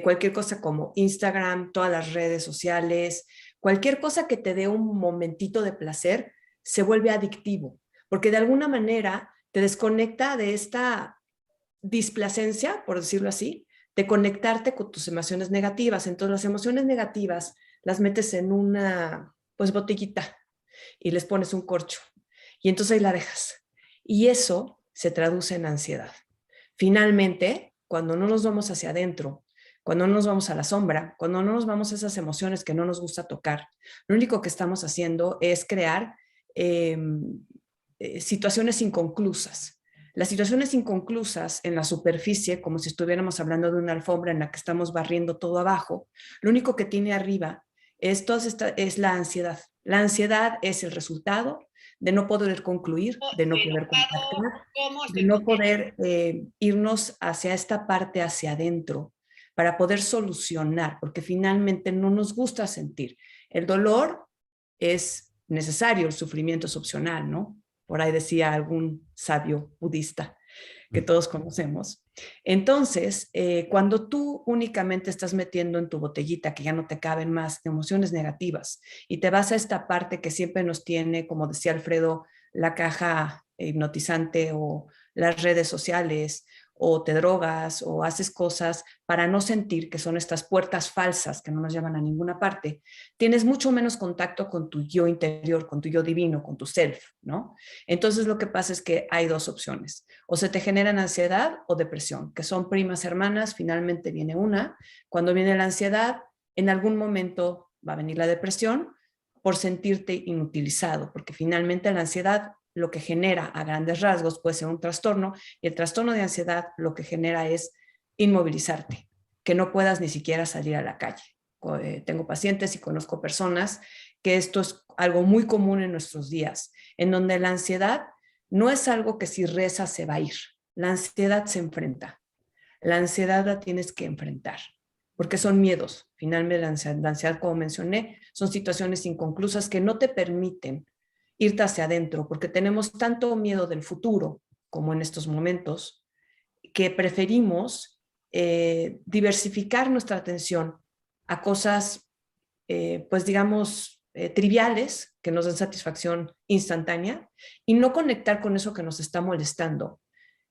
Cualquier cosa como Instagram, todas las redes sociales, cualquier cosa que te dé un momentito de placer se vuelve adictivo, porque de alguna manera te desconecta de esta displacencia, por decirlo así, de conectarte con tus emociones negativas. Entonces las emociones negativas las metes en una botellita y les pones un corcho y entonces ahí la dejas. Y eso se traduce en ansiedad. Finalmente, cuando no nos vamos hacia adentro, cuando no nos vamos a la sombra, cuando no nos vamos a esas emociones que no nos gusta tocar, lo único que estamos haciendo es crear situaciones inconclusas. Las situaciones inconclusas en la superficie, como si estuviéramos hablando de una alfombra en la que estamos barriendo todo abajo, lo único que tiene arriba es la ansiedad. La ansiedad es el resultado de no poder concluir, de no poder contactar, de no poder irnos hacia esta parte, hacia adentro, para poder solucionar, porque finalmente no nos gusta sentir. El dolor es necesario, el sufrimiento es opcional, ¿no? Por ahí decía algún sabio budista que todos conocemos. Entonces, cuando tú únicamente estás metiendo en tu botellita, que ya no te caben más emociones negativas, y te vas a esta parte que siempre nos tiene, como decía Alfredo, la caja hipnotizante o las redes sociales, o te drogas o haces cosas para no sentir, que son estas puertas falsas que no nos llevan a ninguna parte, tienes mucho menos contacto con tu yo interior, con tu yo divino, con tu self, ¿no? Entonces lo que pasa es que hay dos opciones: o se te generan ansiedad o depresión, que son primas hermanas. Finalmente viene una. Cuando viene la ansiedad, en algún momento va a venir la depresión por sentirte inutilizado, porque finalmente la ansiedad lo que genera a grandes rasgos puede ser un trastorno, y el trastorno de ansiedad lo que genera es inmovilizarte, que no puedas ni siquiera salir a la calle. Tengo pacientes y conozco personas que esto es algo muy común en nuestros días, en donde la ansiedad no es algo que si rezas se va a ir. La ansiedad se enfrenta. La ansiedad la tienes que enfrentar, porque son miedos. Finalmente la ansiedad, como mencioné, son situaciones inconclusas que no te permiten irte hacia adentro, porque tenemos tanto miedo del futuro como en estos momentos, que preferimos diversificar nuestra atención a cosas, pues digamos, triviales, que nos den satisfacción instantánea, y no conectar con eso que nos está molestando,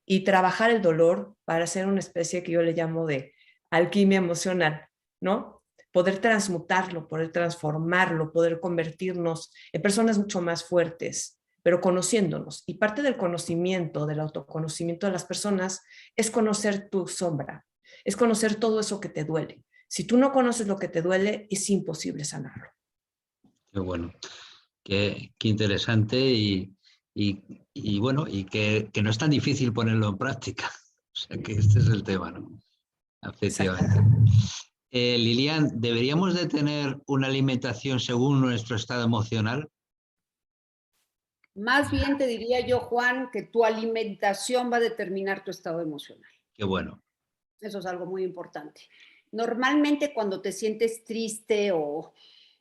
y trabajar el dolor para hacer una especie que yo le llamo de alquimia emocional, ¿no? Poder transmutarlo, poder transformarlo, poder convertirnos en personas mucho más fuertes, pero conociéndonos. Y parte del conocimiento, del autoconocimiento de las personas, es conocer tu sombra, es conocer todo eso que te duele. Si tú no conoces lo que te duele, es imposible sanarlo. Qué bueno, qué interesante y bueno, y que no es tan difícil ponerlo en práctica. O sea que este es el tema, ¿no? Efectivamente. Lilian, ¿deberíamos de tener una alimentación según nuestro estado emocional? Más bien te diría yo, Juan, que tu alimentación va a determinar tu estado emocional. Qué bueno. Eso es algo muy importante. Normalmente cuando te sientes triste o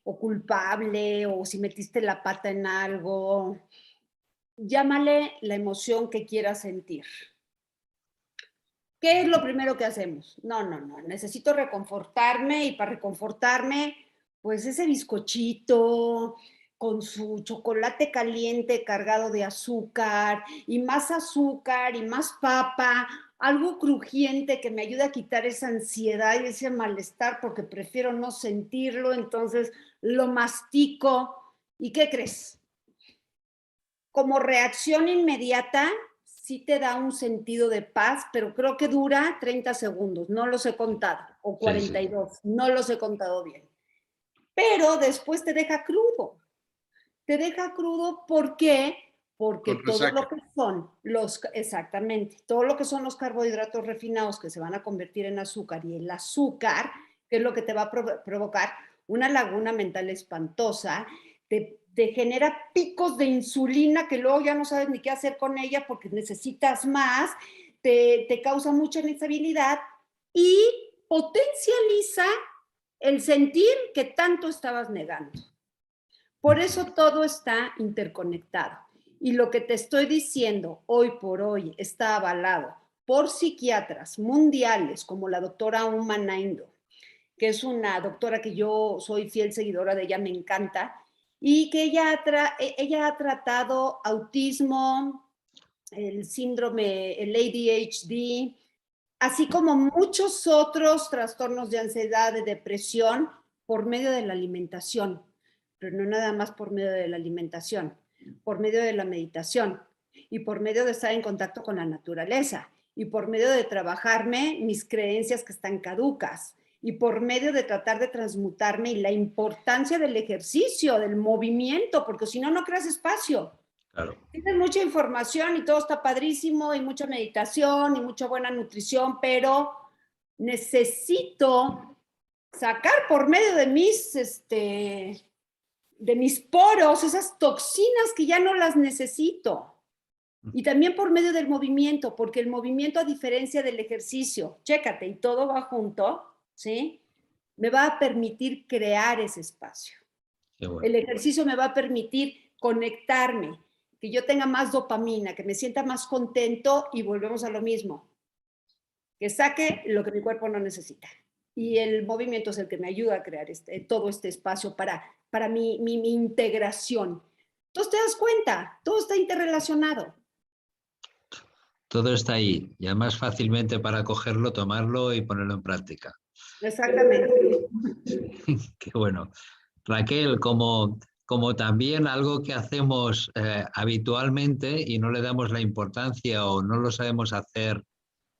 culpable, o si metiste la pata en algo, llámale la emoción que quieras sentir. ¿Qué es lo primero que hacemos? No, necesito reconfortarme, y para reconfortarme, pues ese bizcochito con su chocolate caliente cargado de azúcar y más papa, algo crujiente que me ayude a quitar esa ansiedad y ese malestar, porque prefiero no sentirlo, entonces lo mastico. ¿Y qué crees? Como reacción inmediata, sí te da un sentido de paz, pero creo que dura 30 segundos, no los he contado, o 42, sí. No los he contado bien. Pero después te deja crudo. Te deja crudo, ¿por qué? Porque todo lo que son exactamente, todo lo que son los carbohidratos refinados que se van a convertir en azúcar, y el azúcar, que es lo que te va a provocar una laguna mental espantosa, te genera picos de insulina que luego ya no sabes ni qué hacer con ella porque necesitas más, te causa mucha inestabilidad y potencializa el sentir que tanto estabas negando. Por eso todo está interconectado. Y lo que te estoy diciendo hoy por hoy está avalado por psiquiatras mundiales como la doctora Uma Naindo, que es una doctora que yo soy fiel seguidora de ella, me encanta, y que ella ha tratado autismo, el síndrome, el ADHD, así como muchos otros trastornos de ansiedad, de depresión, por medio de la alimentación, pero no nada más por medio de la alimentación, por medio de la meditación y por medio de estar en contacto con la naturaleza y por medio de trabajarme mis creencias que están caducas y por medio de tratar de transmutarme, y la importancia del ejercicio, del movimiento, porque si no, no creas espacio. Claro. Tienes mucha información y todo está padrísimo y mucha meditación y mucha buena nutrición, pero necesito sacar por medio de mis poros esas toxinas que ya no las necesito. Y también por medio del movimiento, porque el movimiento, a diferencia del ejercicio, chécate, y todo va junto, ¿sí? Me va a permitir crear ese espacio. Qué bueno. El ejercicio me va a permitir conectarme, que yo tenga más dopamina, que me sienta más contento y volvemos a lo mismo, que saque lo que mi cuerpo no necesita. Y el movimiento es el que me ayuda a crear todo este espacio para mi integración. Entonces te das cuenta, todo está interrelacionado. Todo está ahí, ya más fácilmente para cogerlo, tomarlo y ponerlo en práctica. Exactamente. Qué bueno. Raquel, como también algo que hacemos habitualmente y no le damos la importancia o no lo sabemos hacer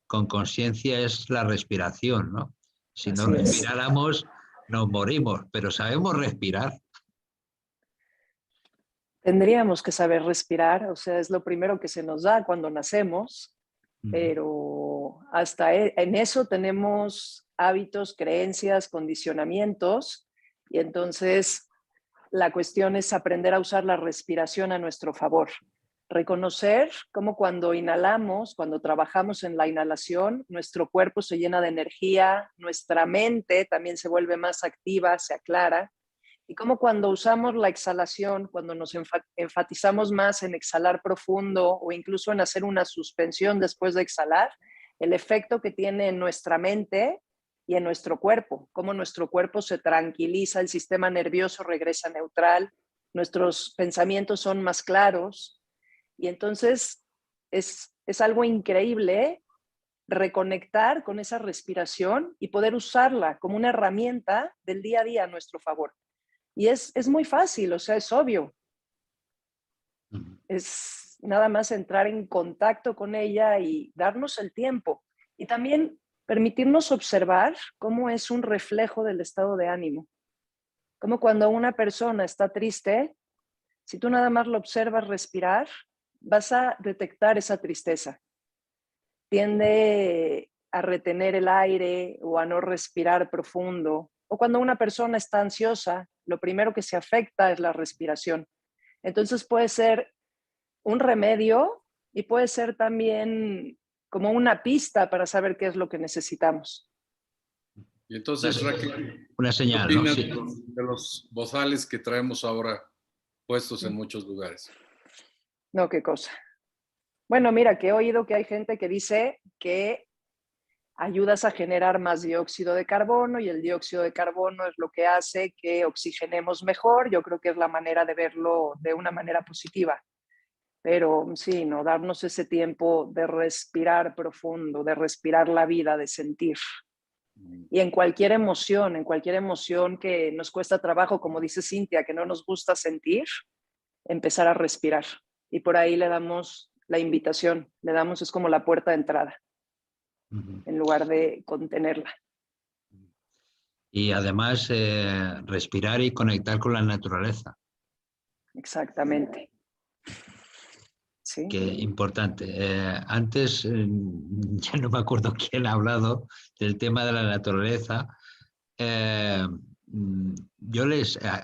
con conciencia es la respiración, ¿no? Si no Así es. respiráramos, nos morimos, pero sabemos respirar. Tendríamos que saber respirar, o sea, es lo primero que se nos da cuando nacemos, pero hasta en eso tenemos hábitos, creencias, condicionamientos, y entonces la cuestión es aprender a usar la respiración a nuestro favor. Reconocer cómo cuando inhalamos, cuando trabajamos en la inhalación, nuestro cuerpo se llena de energía, nuestra mente también se vuelve más activa, se aclara, y cómo cuando usamos la exhalación, cuando nos enfatizamos más en exhalar profundo o incluso en hacer una suspensión después de exhalar, el efecto que tiene en nuestra mente y en nuestro cuerpo, cómo nuestro cuerpo se tranquiliza, el sistema nervioso regresa neutral, nuestros pensamientos son más claros y entonces es algo increíble reconectar con esa respiración y poder usarla como una herramienta del día a día a nuestro favor. Y es muy fácil, o sea, es obvio. Es nada más entrar en contacto con ella y darnos el tiempo. Y también permitirnos observar cómo es un reflejo del estado de ánimo. Como cuando una persona está triste, si tú nada más lo observas respirar, vas a detectar esa tristeza. Tiende a retener el aire o a no respirar profundo. O cuando una persona está ansiosa, lo primero que se afecta es la respiración. Entonces puede ser un remedio y puede ser también como una pista para saber qué es lo que necesitamos. Y entonces, Raquel, Una ¿qué señal, ¿no? opinas Sí. de los bozales que traemos ahora puestos en muchos lugares? No, qué cosa. Bueno, mira, que he oído que hay gente que dice que ayudas a generar más dióxido de carbono y el dióxido de carbono es lo que hace que oxigenemos mejor. Yo creo que es la manera de verlo de una manera positiva. Pero sí, no darnos ese tiempo de respirar profundo, de respirar la vida, de sentir. Y en cualquier emoción que nos cuesta trabajo, como dice Cintia, que no nos gusta sentir, empezar a respirar. Y por ahí le damos la invitación, le damos, es como la puerta de entrada, en lugar de contenerla. Y además respirar y conectar con la naturaleza. Exactamente. Sí. Que importante. Antes, ya no me acuerdo quién ha hablado del tema de la naturaleza.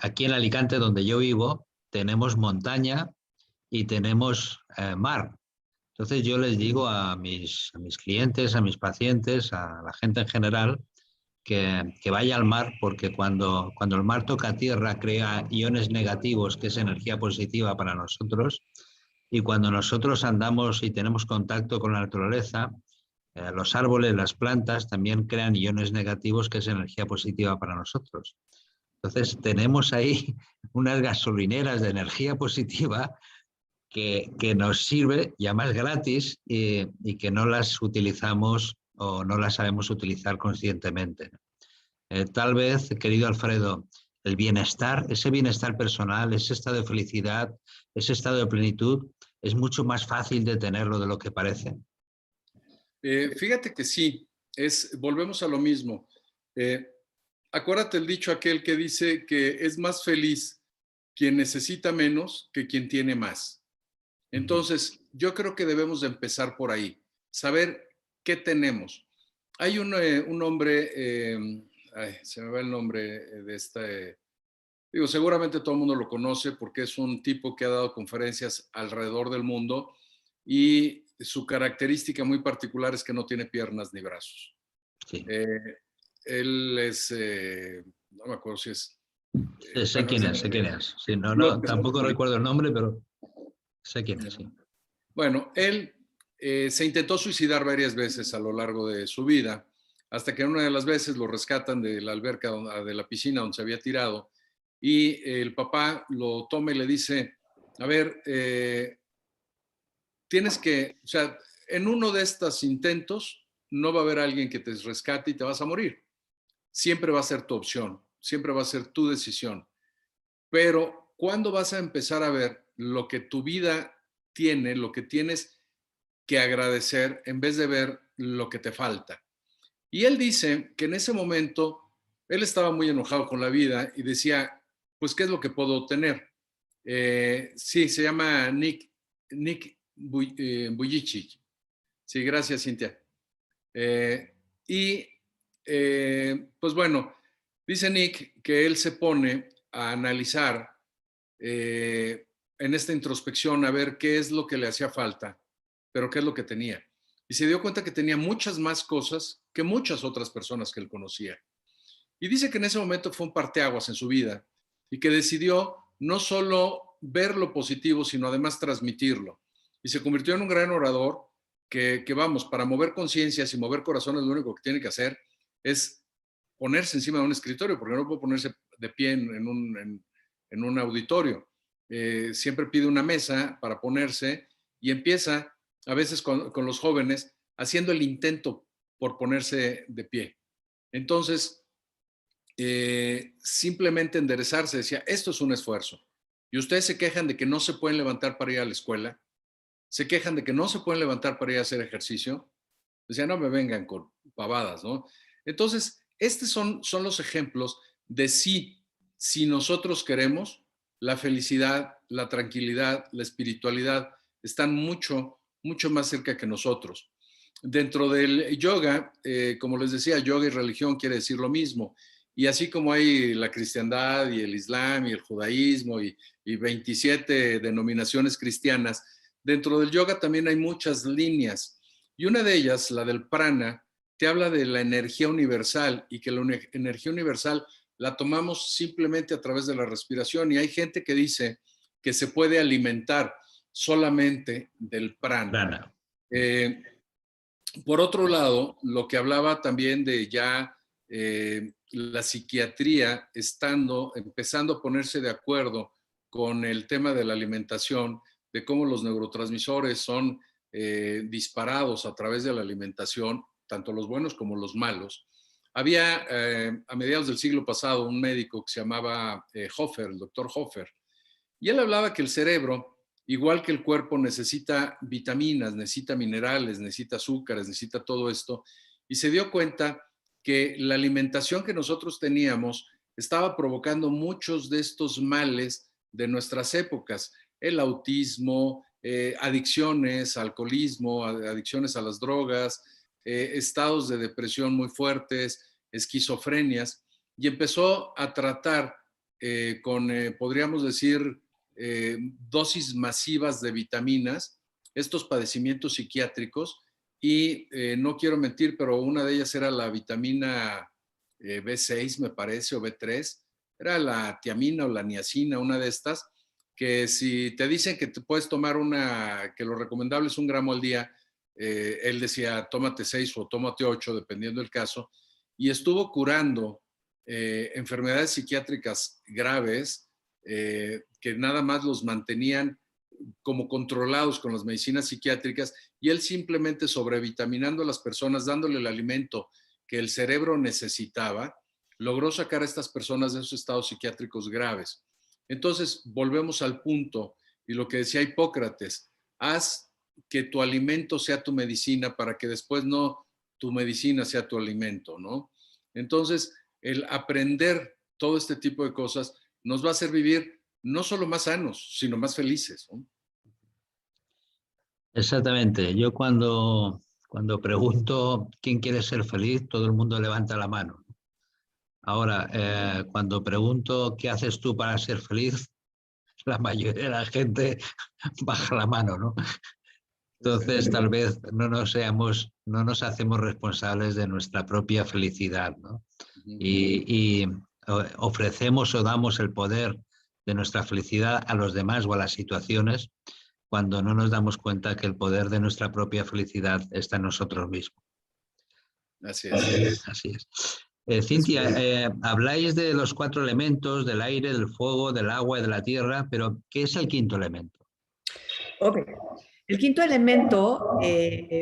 Aquí en Alicante, donde yo vivo, tenemos montaña y tenemos mar. Entonces yo les digo a mis clientes, a mis pacientes, a la gente en general, que vaya al mar, porque cuando el mar toca tierra crea iones negativos, que es energía positiva para nosotros, y cuando nosotros andamos y tenemos contacto con la naturaleza, los árboles, las plantas también crean iones negativos, que es energía positiva para nosotros. Entonces tenemos ahí unas gasolineras de energía positiva que nos sirve, ya más gratis, y que no las utilizamos o no las sabemos utilizar conscientemente. Tal vez, querido Alfredo, el bienestar, ese bienestar personal, ese estado de felicidad, ese estado de plenitud, es mucho más fácil de tenerlo de lo que parece. Fíjate que sí, volvemos a lo mismo. Acuérdate el dicho aquel que dice que es más feliz quien necesita menos que quien tiene más. Entonces, yo creo que debemos de empezar por ahí, saber qué tenemos. Hay un hombre, se me va el nombre de digo, seguramente todo el mundo lo conoce porque es un tipo que ha dado conferencias alrededor del mundo y su característica muy particular es que no tiene piernas ni brazos. Sí. Él es, no me acuerdo si es Sé quién es, sé quién es. Sí, no, tampoco recuerdo el nombre, pero sé quién es, sí. Bueno, él se intentó suicidar varias veces a lo largo de su vida, hasta que una de las veces lo rescatan de la alberca, de la piscina donde se había tirado, y el papá lo toma y le dice, a ver, tienes que, o sea, en uno de estos intentos no va a haber alguien que te rescate y te vas a morir. Siempre va a ser tu opción, siempre va a ser tu decisión. Pero ¿cuándo vas a empezar a ver lo que tu vida tiene, lo que tienes que agradecer en vez de ver lo que te falta? Y él dice que en ese momento él estaba muy enojado con la vida y decía, pues, ¿qué es lo que puedo obtener? Sí, se llama Nick Vujicic. Sí, gracias, Cintia. Pues bueno, dice Nick que él se pone a analizar en esta introspección a ver qué es lo que le hacía falta, pero qué es lo que tenía. Y se dio cuenta que tenía muchas más cosas que muchas otras personas que él conocía. Y dice que en ese momento fue un parteaguas en su vida y que decidió no solo ver lo positivo, sino además transmitirlo. Y se convirtió en un gran orador que vamos, para mover conciencias y mover corazones, lo único que tiene que hacer es ponerse encima de un escritorio, porque no puede ponerse de pie en un auditorio. Siempre pide una mesa para ponerse y empieza a veces con los jóvenes haciendo el intento por ponerse de pie. Entonces, simplemente enderezarse, decía, esto es un esfuerzo. Y ustedes se quejan de que no se pueden levantar para ir a la escuela, se quejan de que no se pueden levantar para ir a hacer ejercicio. Decía, no me vengan con pavadas, ¿no? Entonces, estos son los ejemplos de si nosotros queremos, la felicidad, la tranquilidad, la espiritualidad están mucho, mucho más cerca que nosotros. Dentro del yoga, como les decía, yoga y religión quiere decir lo mismo. Y así como hay la cristiandad y el islam y el judaísmo y 27 denominaciones cristianas, dentro del yoga también hay muchas líneas. Y una de ellas, la del prana, te habla de la energía universal y que la energía universal la tomamos simplemente a través de la respiración. Y hay gente que dice que se puede alimentar solamente del prana. Por otro lado, lo que hablaba también de ya la psiquiatría empezando a ponerse de acuerdo con el tema de la alimentación, de cómo los neurotransmisores son disparados a través de la alimentación, tanto los buenos como los malos. Había a mediados del siglo pasado un médico que se llamaba Hofer, el doctor Hofer, y él hablaba que el cerebro, igual que el cuerpo, necesita vitaminas, necesita minerales, necesita azúcares, necesita todo esto, y se dio cuenta que la alimentación que nosotros teníamos estaba provocando muchos de estos males de nuestras épocas, el autismo, adicciones, alcoholismo, adicciones a las drogas, estados de depresión muy fuertes, esquizofrenias, y empezó a tratar podríamos decir, dosis masivas de vitaminas, estos padecimientos psiquiátricos, y no quiero mentir, pero una de ellas era la vitamina B6, me parece, o B3, era la tiamina o la niacina, una de estas, que si te dicen que te puedes tomar que lo recomendable es 1 gramo al día, él decía, tómate 6 o tómate 8, dependiendo del caso, y estuvo curando enfermedades psiquiátricas graves que nada más los mantenían como controlados con las medicinas psiquiátricas, y él simplemente sobrevitaminando a las personas, dándole el alimento que el cerebro necesitaba, logró sacar a estas personas de esos estados psiquiátricos graves. Entonces, volvemos al punto, y lo que decía Hipócrates, haz que tu alimento sea tu medicina para que después no tu medicina sea tu alimento, ¿no? Entonces, el aprender todo este tipo de cosas nos va a hacer vivir no solo más sanos, sino más felices, ¿no? Exactamente. Yo cuando pregunto quién quiere ser feliz, todo el mundo levanta la mano. Ahora, cuando pregunto qué haces tú para ser feliz, la mayoría de la gente baja la mano, ¿no? Entonces, tal vez no nos hacemos responsables de nuestra propia felicidad, ¿no? Y ofrecemos o damos el poder de nuestra felicidad a los demás o a las situaciones, cuando no nos damos cuenta que el poder de nuestra propia felicidad está en nosotros mismos. Así es. Así es. Cintia, habláis de los 4 elementos, del aire, del fuego, del agua y de la tierra, pero ¿qué es el 5º elemento? Ok. El 5º elemento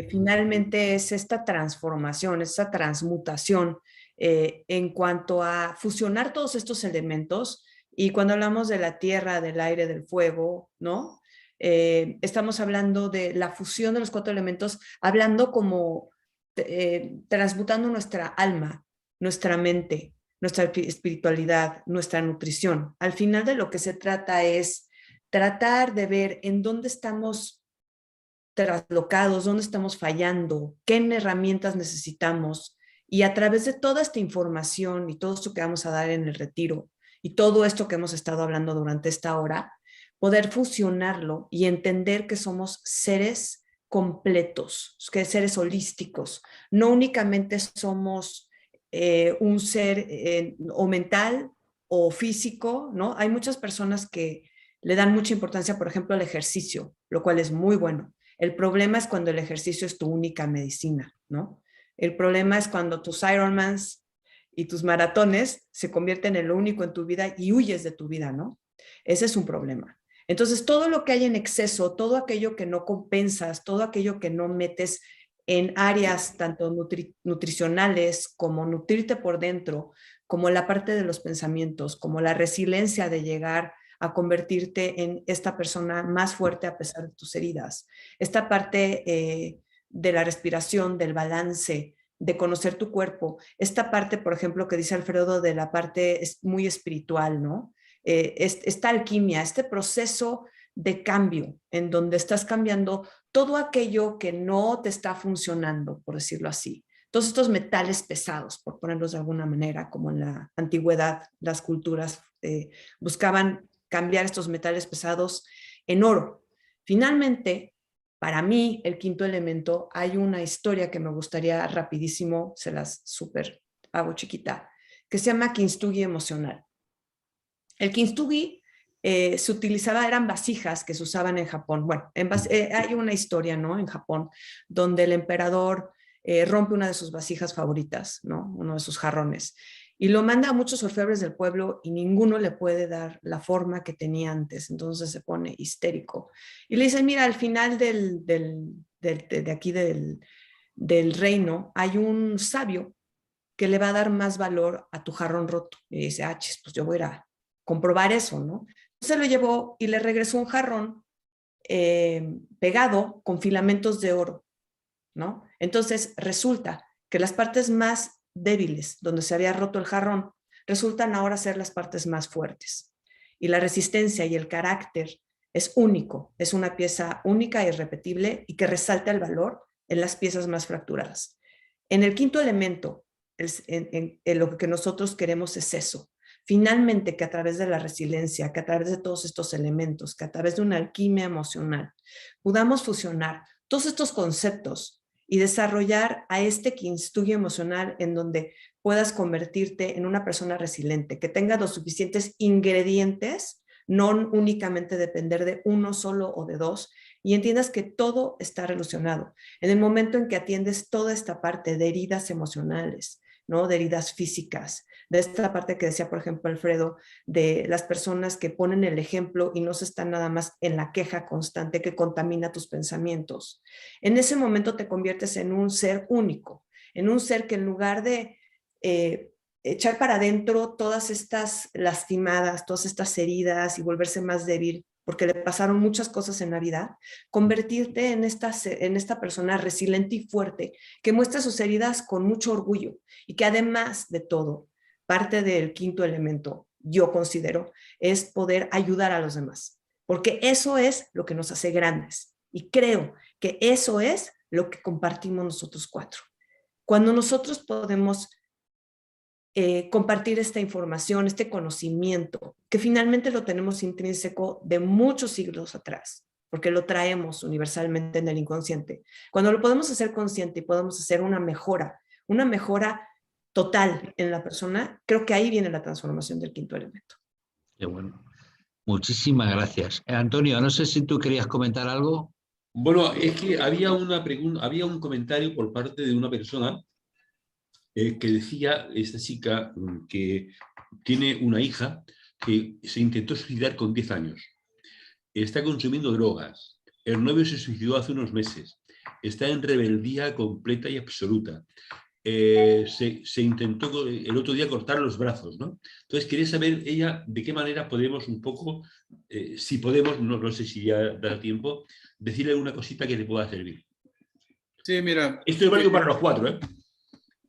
finalmente es esta transformación, esta transmutación en cuanto a fusionar todos estos elementos. Y cuando hablamos de la tierra, del aire, del fuego, ¿no? Estamos hablando de la fusión de los 4 elementos, hablando como transmutando nuestra alma, nuestra mente, nuestra espiritualidad, nuestra nutrición. Al final de lo que se trata es tratar de ver en dónde estamos traslocados, dónde estamos fallando, qué herramientas necesitamos, y a través de toda esta información y todo esto que vamos a dar en el retiro y todo esto que hemos estado hablando durante esta hora, poder fusionarlo y entender que somos seres completos, que seres holísticos. No únicamente somos un ser o mental o físico, ¿no? Hay muchas personas que le dan mucha importancia, por ejemplo, al ejercicio, lo cual es muy bueno. El problema es cuando el ejercicio es tu única medicina, ¿no? El problema es cuando tus Ironmans y tus maratones se convierten en lo único en tu vida y huyes de tu vida, ¿no? Ese es un problema. Entonces, todo lo que hay en exceso, todo aquello que no compensas, todo aquello que no metes en áreas tanto nutricionales como nutrirte por dentro, como la parte de los pensamientos, como la resiliencia de llegar a convertirte en esta persona más fuerte a pesar de tus heridas. Esta parte de la respiración, del balance, de conocer tu cuerpo. Esta parte, por ejemplo, que dice Alfredo de la parte muy espiritual, ¿no? Esta alquimia, este proceso de cambio en donde estás cambiando todo aquello que no te está funcionando, por decirlo así. Todos estos metales pesados, por ponerlos de alguna manera, como en la antigüedad, las culturas buscaban cambiar estos metales pesados en oro. Finalmente, para mí, el 5º elemento, hay una historia que me gustaría rapidísimo, se las súper hago chiquita, que se llama Kintsugi emocional. El Kintsugi se utilizaba, eran vasijas que se usaban en Japón. Bueno, hay una historia, ¿no? En Japón, donde el emperador rompe una de sus vasijas favoritas, ¿no? Uno de sus jarrones. Y lo manda a muchos orfebres del pueblo y ninguno le puede dar la forma que tenía antes. Entonces se pone histérico. Y le dice, mira, al final de aquí del reino hay un sabio que le va a dar más valor a tu jarrón roto. Y dice, pues yo voy a comprobar eso, ¿no? Entonces lo llevó y le regresó un jarrón pegado con filamentos de oro, ¿no? Entonces resulta que las partes más débiles, donde se había roto el jarrón, resultan ahora ser las partes más fuertes. Y la resistencia y el carácter es único, es una pieza única e irrepetible y que resalta el valor en las piezas más fracturadas. En el 5º elemento, en lo que nosotros queremos es eso. Finalmente, que a través de la resiliencia, que a través de todos estos elementos, que a través de una alquimia emocional, podamos fusionar todos estos conceptos y desarrollar a este Kintsugi emocional en donde puedas convertirte en una persona resiliente, que tenga los suficientes ingredientes, no únicamente depender de uno solo o de dos, y entiendas que todo está relacionado. En el momento en que atiendes toda esta parte de heridas emocionales, ¿no? De heridas físicas, de esta parte que decía, por ejemplo, Alfredo, de las personas que ponen el ejemplo y no se están nada más en la queja constante que contamina tus pensamientos. En ese momento te conviertes en un ser único, en un ser que en lugar de echar para adentro todas estas lastimadas, todas estas heridas y volverse más débil, porque le pasaron muchas cosas en la vida, convertirte en esta persona resiliente y fuerte, que muestra sus heridas con mucho orgullo y que además de todo, parte del 5º elemento, yo considero, es poder ayudar a los demás, porque eso es lo que nos hace grandes y creo que eso es lo que compartimos nosotros 4. Cuando nosotros podemos compartir esta información, este conocimiento, que finalmente lo tenemos intrínseco de muchos siglos atrás, porque lo traemos universalmente en el inconsciente. Cuando lo podemos hacer consciente y podemos hacer una mejora total en la persona, creo que ahí viene la transformación del quinto elemento. Qué bueno. Muchísimas gracias. Antonio, no sé si tú querías comentar algo. Bueno, es que había una pregunta, había un comentario por parte de una persona que decía, esta chica, que tiene una hija que se intentó suicidar con 10 años. Está consumiendo drogas. El novio se suicidó hace unos meses. Está en rebeldía completa y absoluta. Se intentó el otro día cortar los brazos, ¿no? Entonces quería saber ella de qué manera podemos un poco, si podemos, no sé si ya da tiempo, decirle alguna cosita que le pueda servir. Sí, mira. Esto es válido para los cuatro, ¿eh?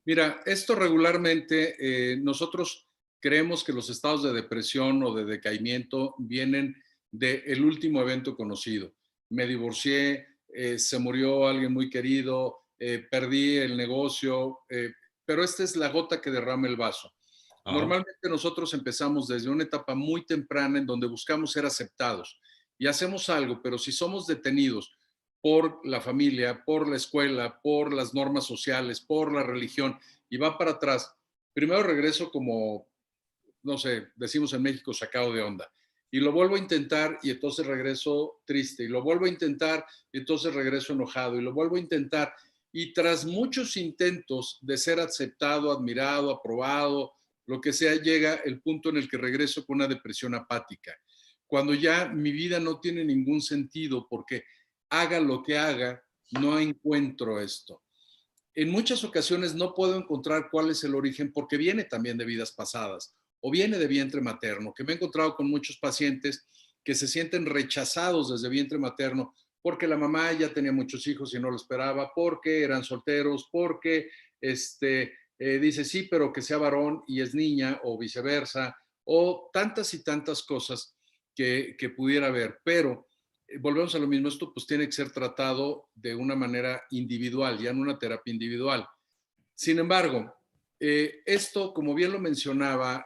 Mira, esto regularmente nosotros creemos que los estados de depresión o de decaimiento vienen del último evento conocido. Me divorcié, se murió alguien muy querido, perdí el negocio, pero esta es la gota que derrama el vaso. Normalmente nosotros empezamos desde una etapa muy temprana en donde buscamos ser aceptados y hacemos algo, pero si somos detenidos por la familia, por la escuela, por las normas sociales, por la religión, y va para atrás, primero regreso como, no sé, decimos en México, sacado de onda, y lo vuelvo a intentar y entonces regreso triste, y lo vuelvo a intentar y entonces regreso enojado, y lo vuelvo a intentar, y tras muchos intentos de ser aceptado, admirado, aprobado, lo que sea, llega el punto en el que regreso con una depresión apática, cuando ya mi vida no tiene ningún sentido porque haga lo que haga, no encuentro esto. En muchas ocasiones no puedo encontrar cuál es el origen porque viene también de vidas pasadas o viene de vientre materno, que me he encontrado con muchos pacientes que se sienten rechazados desde vientre materno porque la mamá ya tenía muchos hijos y no lo esperaba, porque eran solteros, porque dice sí, pero que sea varón y es niña o viceversa, o tantas y tantas cosas que pudiera haber, pero volvemos a lo mismo, esto pues tiene que ser tratado de una manera individual, ya en una terapia individual. Sin embargo, esto, como bien lo mencionaba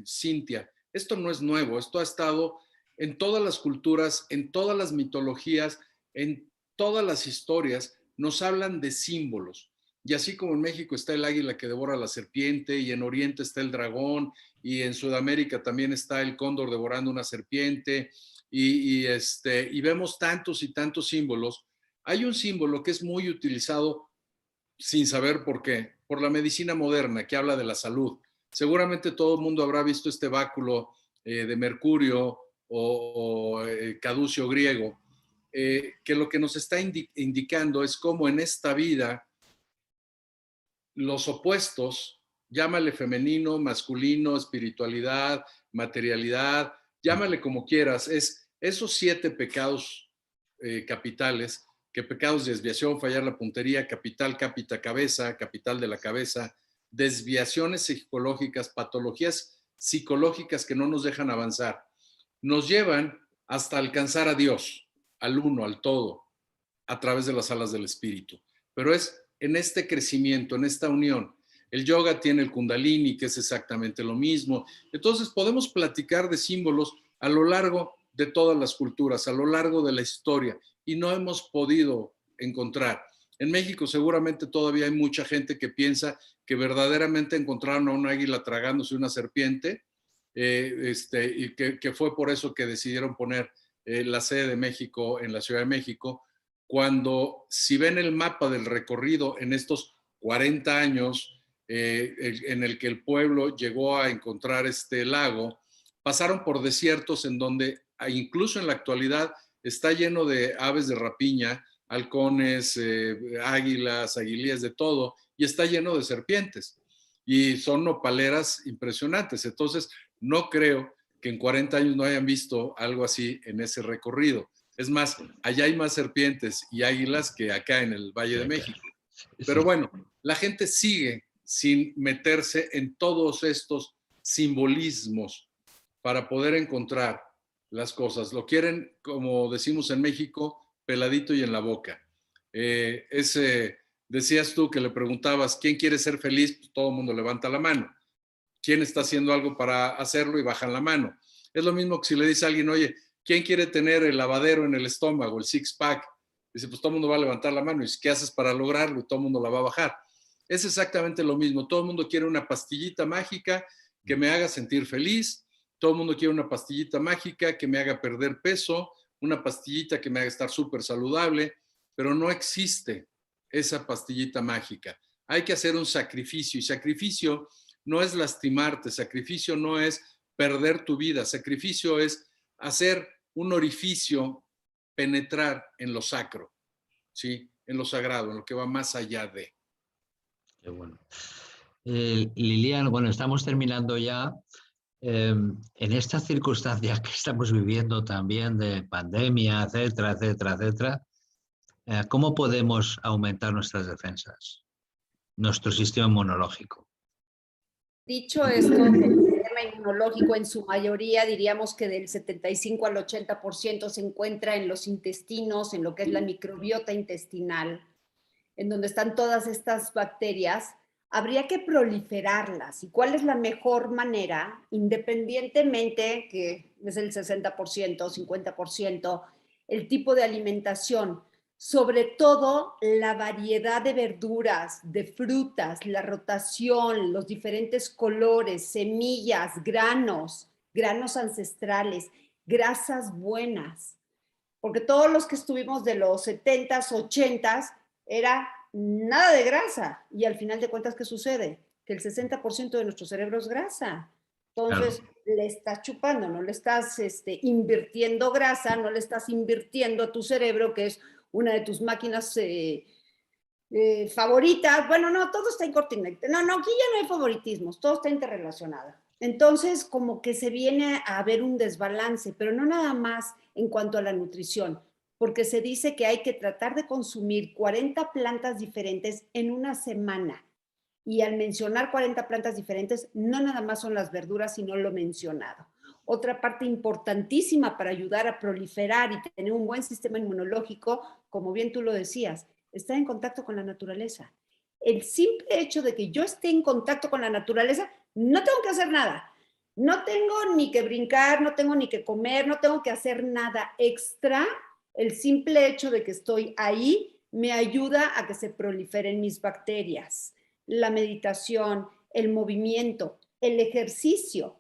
Cintia, esto no es nuevo, esto ha estado en todas las culturas, en todas las mitologías, en todas las historias, nos hablan de símbolos. Y así como en México está el águila que devora a la serpiente, y en Oriente está el dragón, y en Sudamérica también está el cóndor devorando una serpiente, y vemos tantos y tantos símbolos. Hay un símbolo que es muy utilizado sin saber por qué, por la medicina moderna que habla de la salud. Seguramente todo el mundo habrá visto este báculo de mercurio o caducio griego, que lo que nos está indicando es cómo en esta vida los opuestos, llámale femenino, masculino, espiritualidad, materialidad, llámale como quieras, es esos 7 pecados capitales, que pecados de desviación, fallar la puntería, capital, cápita, cabeza, capital de la cabeza, desviaciones psicológicas, patologías psicológicas que no nos dejan avanzar, nos llevan hasta alcanzar a Dios, al uno, al todo, a través de las alas del espíritu. Pero es en este crecimiento, en esta unión. El yoga tiene el kundalini, que es exactamente lo mismo. Entonces podemos platicar de símbolos a lo largo de todas las culturas, a lo largo de la historia, y no hemos podido encontrar. En México seguramente todavía hay mucha gente que piensa que verdaderamente encontraron a un águila tragándose una serpiente, y que fue por eso que decidieron poner la sede de México en la Ciudad de México, cuando si ven el mapa del recorrido en estos 40 años en el que el pueblo llegó a encontrar este lago, pasaron por desiertos en donde incluso en la actualidad está lleno de aves de rapiña, halcones, águilas, aguilías, de todo, y está lleno de serpientes. Y son nopaleras impresionantes. Entonces, no creo que en 40 años no hayan visto algo así en ese recorrido. Es más, allá hay más serpientes y águilas que acá en el Valle de México. Pero bueno, la gente sigue sin meterse en todos estos simbolismos para poder encontrar las cosas. Lo quieren, como decimos en México, peladito y en la boca. Decías tú que le preguntabas, ¿quién quiere ser feliz? Pues todo el mundo levanta la mano. ¿Quién está haciendo algo para hacerlo? Y bajan la mano. Es lo mismo que si le dice a alguien, oye, ¿quién quiere tener el lavadero en el estómago, el six-pack? Dice, pues todo el mundo va a levantar la mano. Y dice, ¿qué haces para lograrlo? Y todo el mundo la va a bajar. Es exactamente lo mismo. Todo el mundo quiere una pastillita mágica que me haga sentir feliz. Todo el mundo quiere una pastillita mágica que me haga perder peso, una pastillita que me haga estar súper saludable, pero no existe esa pastillita mágica. Hay que hacer un sacrificio, y sacrificio no es lastimarte, sacrificio no es perder tu vida, sacrificio es hacer un orificio, penetrar en lo sacro, ¿sí? En lo sagrado, en lo que va más allá de. Qué bueno. Lilian, bueno, estamos terminando ya. En estas circunstancias que estamos viviendo también de pandemia, etcétera, etcétera, etcétera, ¿cómo podemos aumentar nuestras defensas, nuestro sistema inmunológico? Dicho esto, el sistema inmunológico en su mayoría, diríamos que del 75 al 80% se encuentra en los intestinos, en lo que es la microbiota intestinal, en donde están todas estas bacterias. Habría que proliferarlas. ¿Y cuál es la mejor manera? Independientemente, que es el 60%, 50%, el tipo de alimentación, sobre todo la variedad de verduras, de frutas, la rotación, los diferentes colores, semillas, granos ancestrales, grasas buenas. Porque todos los que estuvimos de los 70s, 80s, era nada de grasa. Y al final de cuentas, ¿qué sucede? Que el 60% de nuestro cerebro es grasa. Entonces, claro, le estás chupando, no le estás invirtiendo grasa, no le estás invirtiendo a tu cerebro, que es una de tus máquinas favoritas. Bueno, no, todo está interconectado. No, aquí ya no hay favoritismos, todo está interrelacionado. Entonces, como que se viene a haber un desbalance, pero no nada más en cuanto a la nutrición, porque se dice que hay que tratar de consumir 40 plantas diferentes en una semana. Y al mencionar 40 plantas diferentes, no nada más son las verduras, sino lo mencionado. Otra parte importantísima para ayudar a proliferar y tener un buen sistema inmunológico, como bien tú lo decías, estar en contacto con la naturaleza. El simple hecho de que yo esté en contacto con la naturaleza, no tengo que hacer nada. No tengo ni que brincar, no tengo ni que comer, no tengo que hacer nada extra. El simple hecho de que estoy ahí me ayuda a que se proliferen mis bacterias. La meditación, el movimiento, el ejercicio.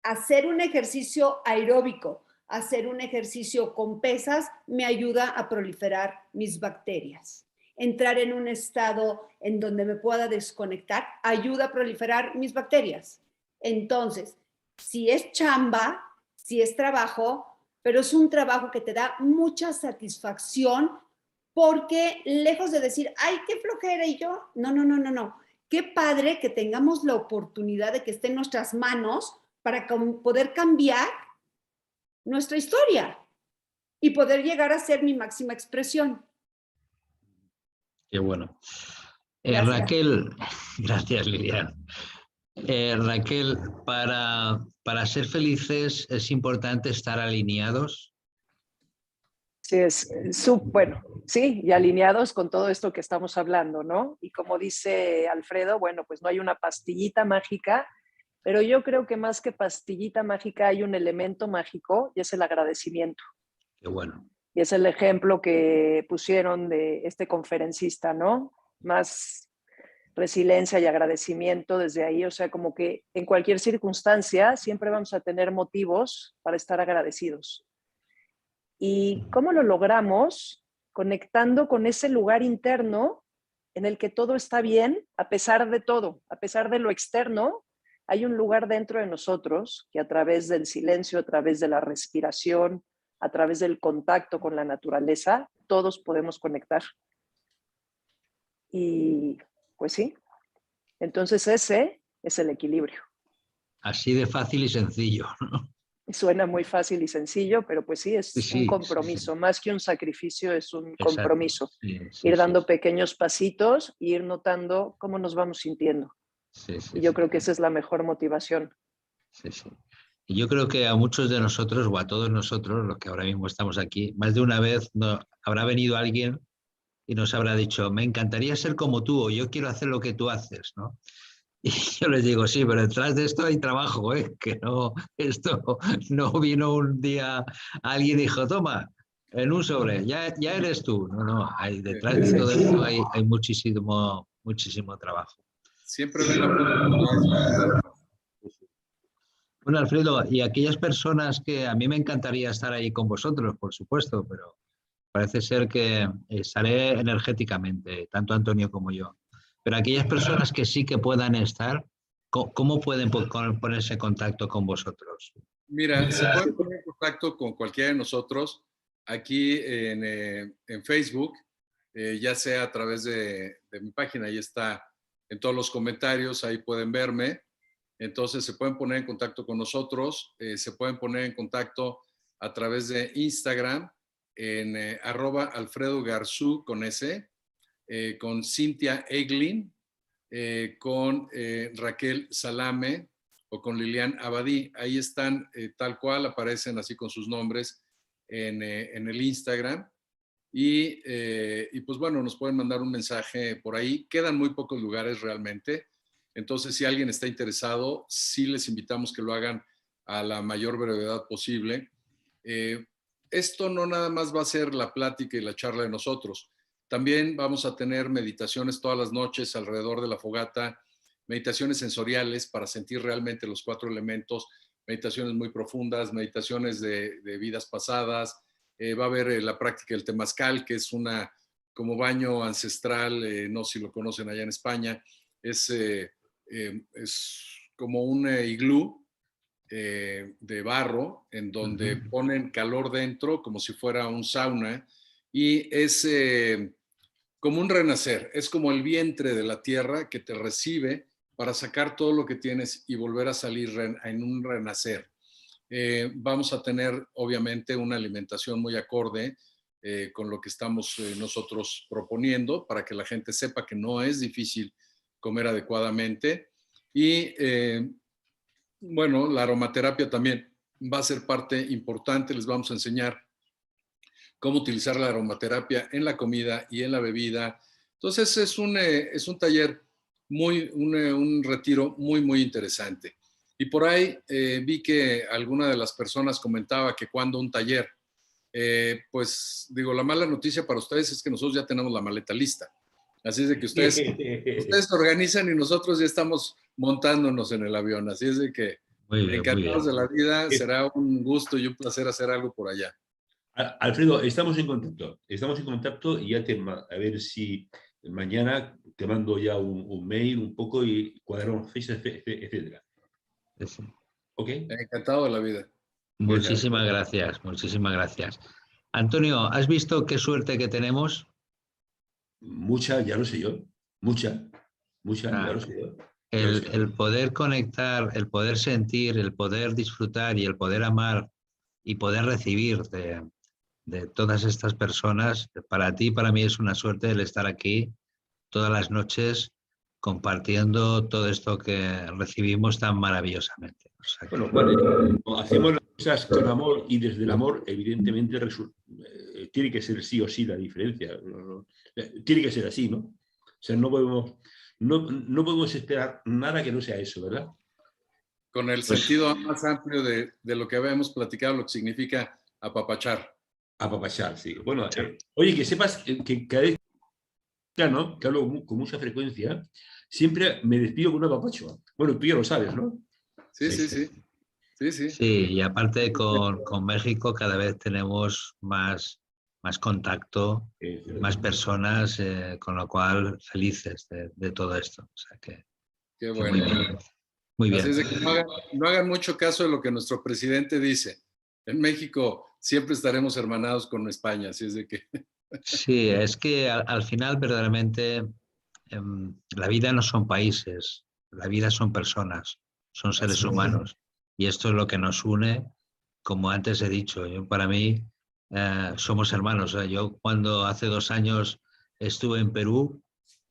Hacer un ejercicio aeróbico, hacer un ejercicio con pesas, me ayuda a proliferar mis bacterias. Entrar en un estado en donde me pueda desconectar, ayuda a proliferar mis bacterias. Entonces, si es chamba, si es trabajo, pero es un trabajo que te da mucha satisfacción, porque lejos de decir, ay, qué flojera, y yo, no. Qué padre que tengamos la oportunidad de que esté en nuestras manos para poder cambiar nuestra historia y poder llegar a ser mi máxima expresión. Qué bueno. Raquel, gracias Lilian. Raquel, para ser felices es importante estar alineados. Sí, bueno, sí, y alineados con todo esto que estamos hablando, ¿no? Y como dice Alfredo, bueno, pues no hay una pastillita mágica, pero yo creo que más que pastillita mágica hay un elemento mágico y es el agradecimiento. Qué bueno. Y es el ejemplo que pusieron de este conferencista, ¿no? Más resiliencia y agradecimiento desde ahí, o sea, como que en cualquier circunstancia siempre vamos a tener motivos para estar agradecidos. ¿Y cómo lo logramos? Conectando con ese lugar interno en el que todo está bien, a pesar de todo, a pesar de lo externo. Hay un lugar dentro de nosotros que a través del silencio, a través de la respiración, a través del contacto con la naturaleza, todos podemos conectar. Y pues sí, entonces ese es el equilibrio. Así de fácil y sencillo, ¿no? Suena muy fácil y sencillo, pero pues sí, es un compromiso. Sí. Más que un sacrificio, es un compromiso. Ir dando pequeños pasitos e ir notando cómo nos vamos sintiendo. Y yo creo que esa es la mejor motivación. Sí. Y yo creo que a muchos de nosotros, o a todos nosotros, los que ahora mismo estamos aquí, más de una vez habrá venido alguien y nos habrá dicho, me encantaría ser como tú, o yo quiero hacer lo que tú haces, ¿no? Y yo les digo, sí, pero detrás de esto hay trabajo, que no, esto no vino un día alguien y dijo, toma, en un sobre, ya eres tú. No, hay, detrás de todo esto hay muchísimo muchísimo trabajo. Siempre ven la oportunidad. Bueno, Alfredo, y aquellas personas que a mí me encantaría estar ahí con vosotros, por supuesto, pero parece ser que estaré energéticamente, tanto Antonio como yo. Pero aquellas personas que sí que puedan estar, ¿cómo pueden ponerse en contacto con vosotros? Mira, se pueden poner en contacto con cualquiera de nosotros aquí en Facebook, ya sea a través de mi página, ahí está en todos los comentarios, ahí pueden verme. Entonces se pueden poner en contacto con nosotros, se pueden poner en contacto a través de Instagram en @Alfredo Garzú con S, con Cintia Eglin, con Raquel Salame o con Lilian Abadí. Ahí están tal cual, aparecen así con sus nombres en el Instagram. Y pues bueno, nos pueden mandar un mensaje por ahí. Quedan muy pocos lugares realmente. Entonces, si alguien está interesado, sí les invitamos que lo hagan a la mayor brevedad posible. Esto no nada más va a ser la plática y la charla de nosotros. También vamos a tener meditaciones todas las noches alrededor de la fogata, meditaciones sensoriales para sentir realmente los 4 elementos, meditaciones muy profundas, meditaciones de vidas pasadas. Va a haber la práctica del temazcal, que es una como baño ancestral, no sé si lo conocen allá en España, es como un iglú de barro en donde ponen calor dentro como si fuera un sauna y es como un renacer, es como el vientre de la tierra que te recibe para sacar todo lo que tienes y volver a salir en un renacer. Vamos a tener obviamente una alimentación muy acorde con lo que estamos nosotros proponiendo para que la gente sepa que no es difícil comer adecuadamente. Y bueno, la aromaterapia también va a ser parte importante. Les vamos a enseñar cómo utilizar la aromaterapia en la comida y en la bebida. Entonces es un taller, un retiro muy, muy interesante. Y por ahí vi que alguna de las personas comentaba que cuando un taller, pues digo, la mala noticia para ustedes es que nosotros ya tenemos la maleta lista. Así es de que ustedes se organizan y nosotros ya estamos montándonos en el avión. Así es de que encantados de la vida, será un gusto y un placer hacer algo por allá. Alfredo, estamos en contacto y ya a ver si mañana te mando ya un mail un poco y cuadramos fechas, etcétera. Sí. ¿Ok? Encantado de la vida. Muchísimas gracias, muchísimas gracias. Antonio, ¿has visto qué suerte que tenemos? Mucha, ya lo sé yo. Mucha, ya lo sé yo. El poder conectar, el poder sentir, el poder disfrutar y el poder amar y poder recibir de todas estas personas, para ti y para mí es una suerte el estar aquí todas las noches compartiendo todo esto que recibimos tan maravillosamente. O sea que... Bueno, hacemos las cosas con amor y desde el amor, evidentemente, tiene que ser sí o sí la diferencia. Tiene que ser así, ¿no? O sea, no podemos esperar nada que no sea eso, ¿verdad? Con el sentido más amplio de lo que habíamos platicado, lo que significa apapachar. Apapachar, sí. Bueno, oye, que sepas que cada vez ¿no? que hablo con mucha frecuencia, siempre me despido con un apapacho. Bueno, tú ya lo sabes, ¿no? Sí. Sí, y aparte con México cada vez tenemos más contacto, más personas, con lo cual felices de todo esto. O sea que, qué bueno. Muy bien. Así es de que no hagan mucho caso de lo que nuestro presidente dice. En México siempre estaremos hermanados con España, así es de que... Sí, es que al final verdaderamente la vida no son países, la vida son personas, son seres humanos. Y esto es lo que nos une, como antes he dicho. Para mí somos hermanos. Yo cuando hace 2 años estuve en Perú,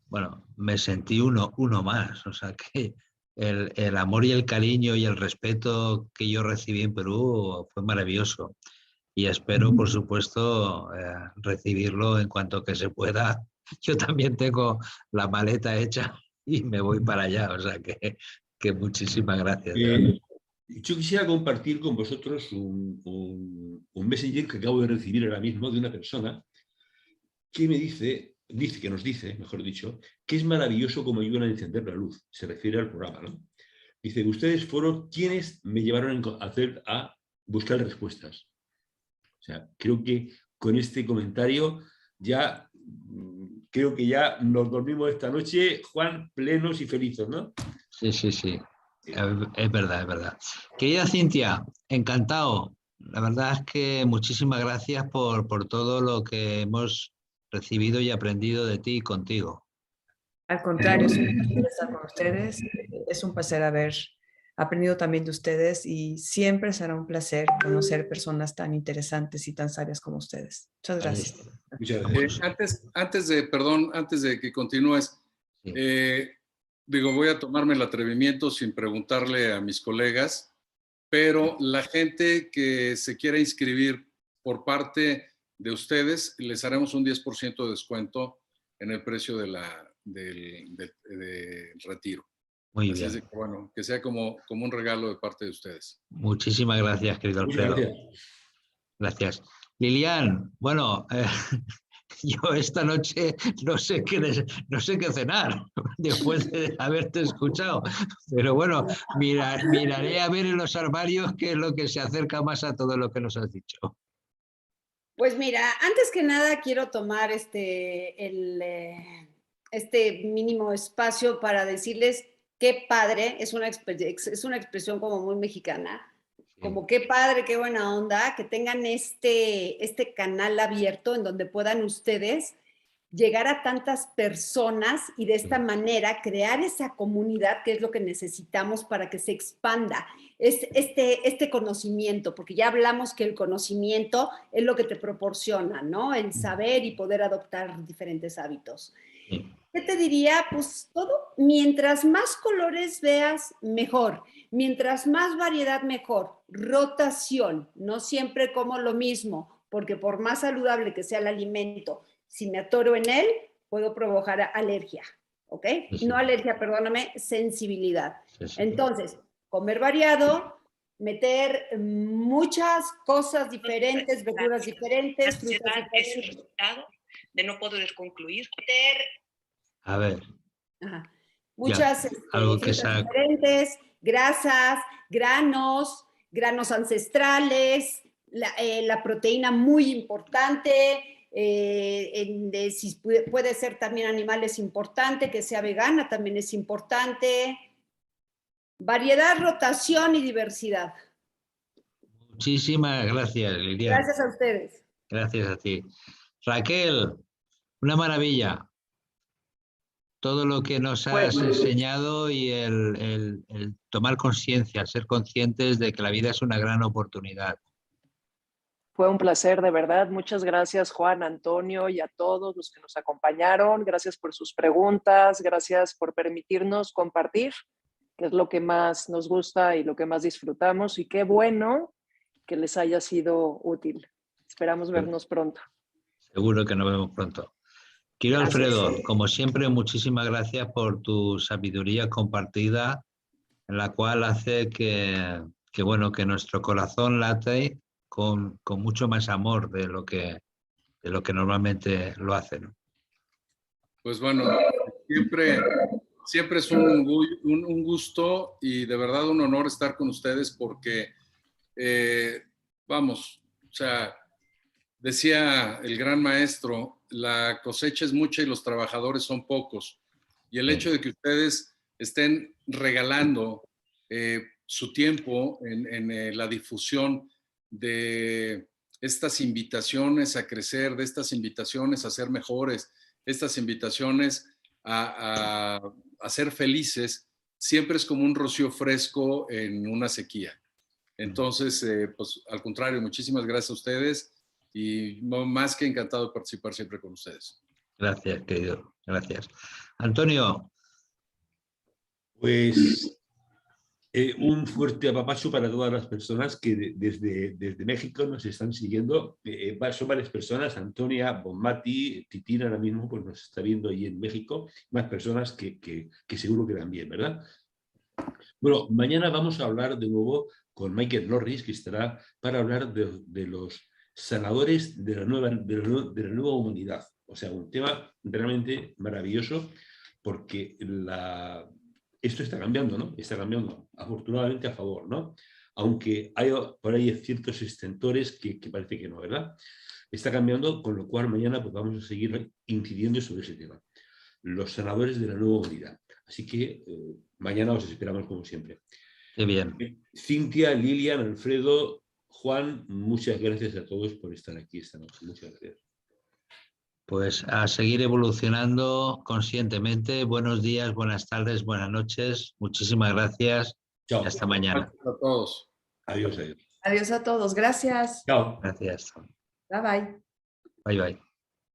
bueno, me sentí uno más. O sea que el amor y el cariño y el respeto que yo recibí en Perú fue maravilloso. Y espero, por supuesto, recibirlo en cuanto que se pueda. Yo también tengo la maleta hecha y me voy para allá, o sea que muchísimas gracias. Yo quisiera compartir con vosotros un messenger que acabo de recibir ahora mismo de una persona que me dice nos dice, mejor dicho, que es maravilloso como ayudan a encender la luz. Se refiere al programa, ¿no? Dice, ustedes fueron quienes me llevaron a buscar respuestas. O sea, creo que con este comentario ya, creo que ya nos dormimos esta noche, Juan, plenos y felices, ¿no? Sí, sí, sí. Es verdad, es verdad. Querida Cintia, encantado. La verdad es que muchísimas gracias por todo lo que hemos recibido y aprendido de ti y contigo. Al contrario, es un placer estar con ustedes. Es un placer haber aprendido también de ustedes y siempre será un placer conocer personas tan interesantes y tan sabias como ustedes. Muchas gracias. Muchas gracias. Antes de que continúes, Sí. voy a tomarme el atrevimiento sin preguntarle a mis colegas, pero la gente que se quiera inscribir por parte de ustedes, les haremos un 10% de descuento en el precio del retiro. Muy Así bien. es de que, bueno, que sea como un regalo de parte de ustedes. Muchísimas gracias, querido Alfredo. Muchas gracias. Gracias. Lilian, bueno, yo esta noche no sé qué cenar después de haberte escuchado, pero bueno, miraré a ver en los armarios qué es lo que se acerca más a todo lo que nos has dicho. Pues mira, antes que nada quiero tomar este mínimo espacio para decirles qué padre, es una expresión como muy mexicana, como qué padre, qué buena onda, que tengan este canal abierto en donde puedan ustedes llegar a tantas personas y de esta manera crear esa comunidad que es lo que necesitamos para que se expanda este conocimiento, porque ya hablamos que el conocimiento es lo que te proporciona, ¿no? El saber y poder adoptar diferentes hábitos. ¿Qué te diría? Pues todo, mientras más colores veas, mejor. Mientras más variedad, mejor. Rotación, no siempre como lo mismo, porque por más saludable que sea el alimento, si me atoro en él, puedo provocar alergia, ¿ok? Sí. No alergia, perdóname, sensibilidad. Sí, sí. Entonces, comer variado, meter muchas cosas diferentes, verduras diferentes, frutas diferentes. De no poder concluir. A ver. Ajá. Muchas algo que frutas diferentes, grasas, granos ancestrales, la proteína muy importante, si puede ser también animal es importante, que sea vegana también es importante. Variedad, rotación y diversidad. Muchísimas gracias, Lilian. Gracias a ustedes. Gracias a ti. Raquel, una maravilla. Todo lo que nos has enseñado y el tomar conciencia, ser conscientes de que la vida es una gran oportunidad. Fue un placer, de verdad. Muchas gracias, Juan, Antonio, y a todos los que nos acompañaron. Gracias por sus preguntas, gracias por permitirnos compartir, que es lo que más nos gusta y lo que más disfrutamos. Y qué bueno que les haya sido útil. Esperamos vernos pronto. Seguro que nos vemos pronto. Querido Alfredo, como siempre, muchísimas gracias por tu sabiduría compartida, en la cual hace que nuestro corazón late con mucho más amor de lo que normalmente lo hace, ¿no? Pues bueno, siempre es un gusto y de verdad un honor estar con ustedes porque, o sea, decía el gran maestro, la cosecha es mucha y los trabajadores son pocos. Y el hecho de que ustedes estén regalando su tiempo en la difusión de estas invitaciones a crecer, de estas invitaciones a ser mejores, estas invitaciones a ser felices, siempre es como un rocío fresco en una sequía. Entonces, pues al contrario, muchísimas gracias a ustedes y más que encantado de participar siempre con ustedes. Gracias, querido. Gracias. Antonio. Pues un fuerte apapacho para todas las personas que desde México nos están siguiendo. Son varias personas, Antonia, Bonmati, Titina ahora mismo pues nos está viendo ahí en México, más personas que seguro que también, ¿verdad? Bueno, mañana vamos a hablar de nuevo con Michael Norris, que estará para hablar de los sanadores de la nueva humanidad. O sea, un tema realmente maravilloso porque esto está cambiando, ¿no? Está cambiando, afortunadamente a favor, ¿no? Aunque hay por ahí ciertos extentores que parece que no, ¿verdad? Está cambiando, con lo cual mañana pues, vamos a seguir incidiendo sobre ese tema. Los sanadores de la nueva humanidad. Así que mañana os esperamos como siempre. Qué bien. Cintia, Lilian, Alfredo, Juan, muchas gracias a todos por estar aquí esta noche. Muchas gracias. Pues a seguir evolucionando conscientemente. Buenos días, buenas tardes, buenas noches. Muchísimas gracias. Chao. Y hasta mañana. Gracias a todos. Adiós, adiós. Adiós a todos. Gracias. Chao. Gracias. Bye bye. Bye, bye.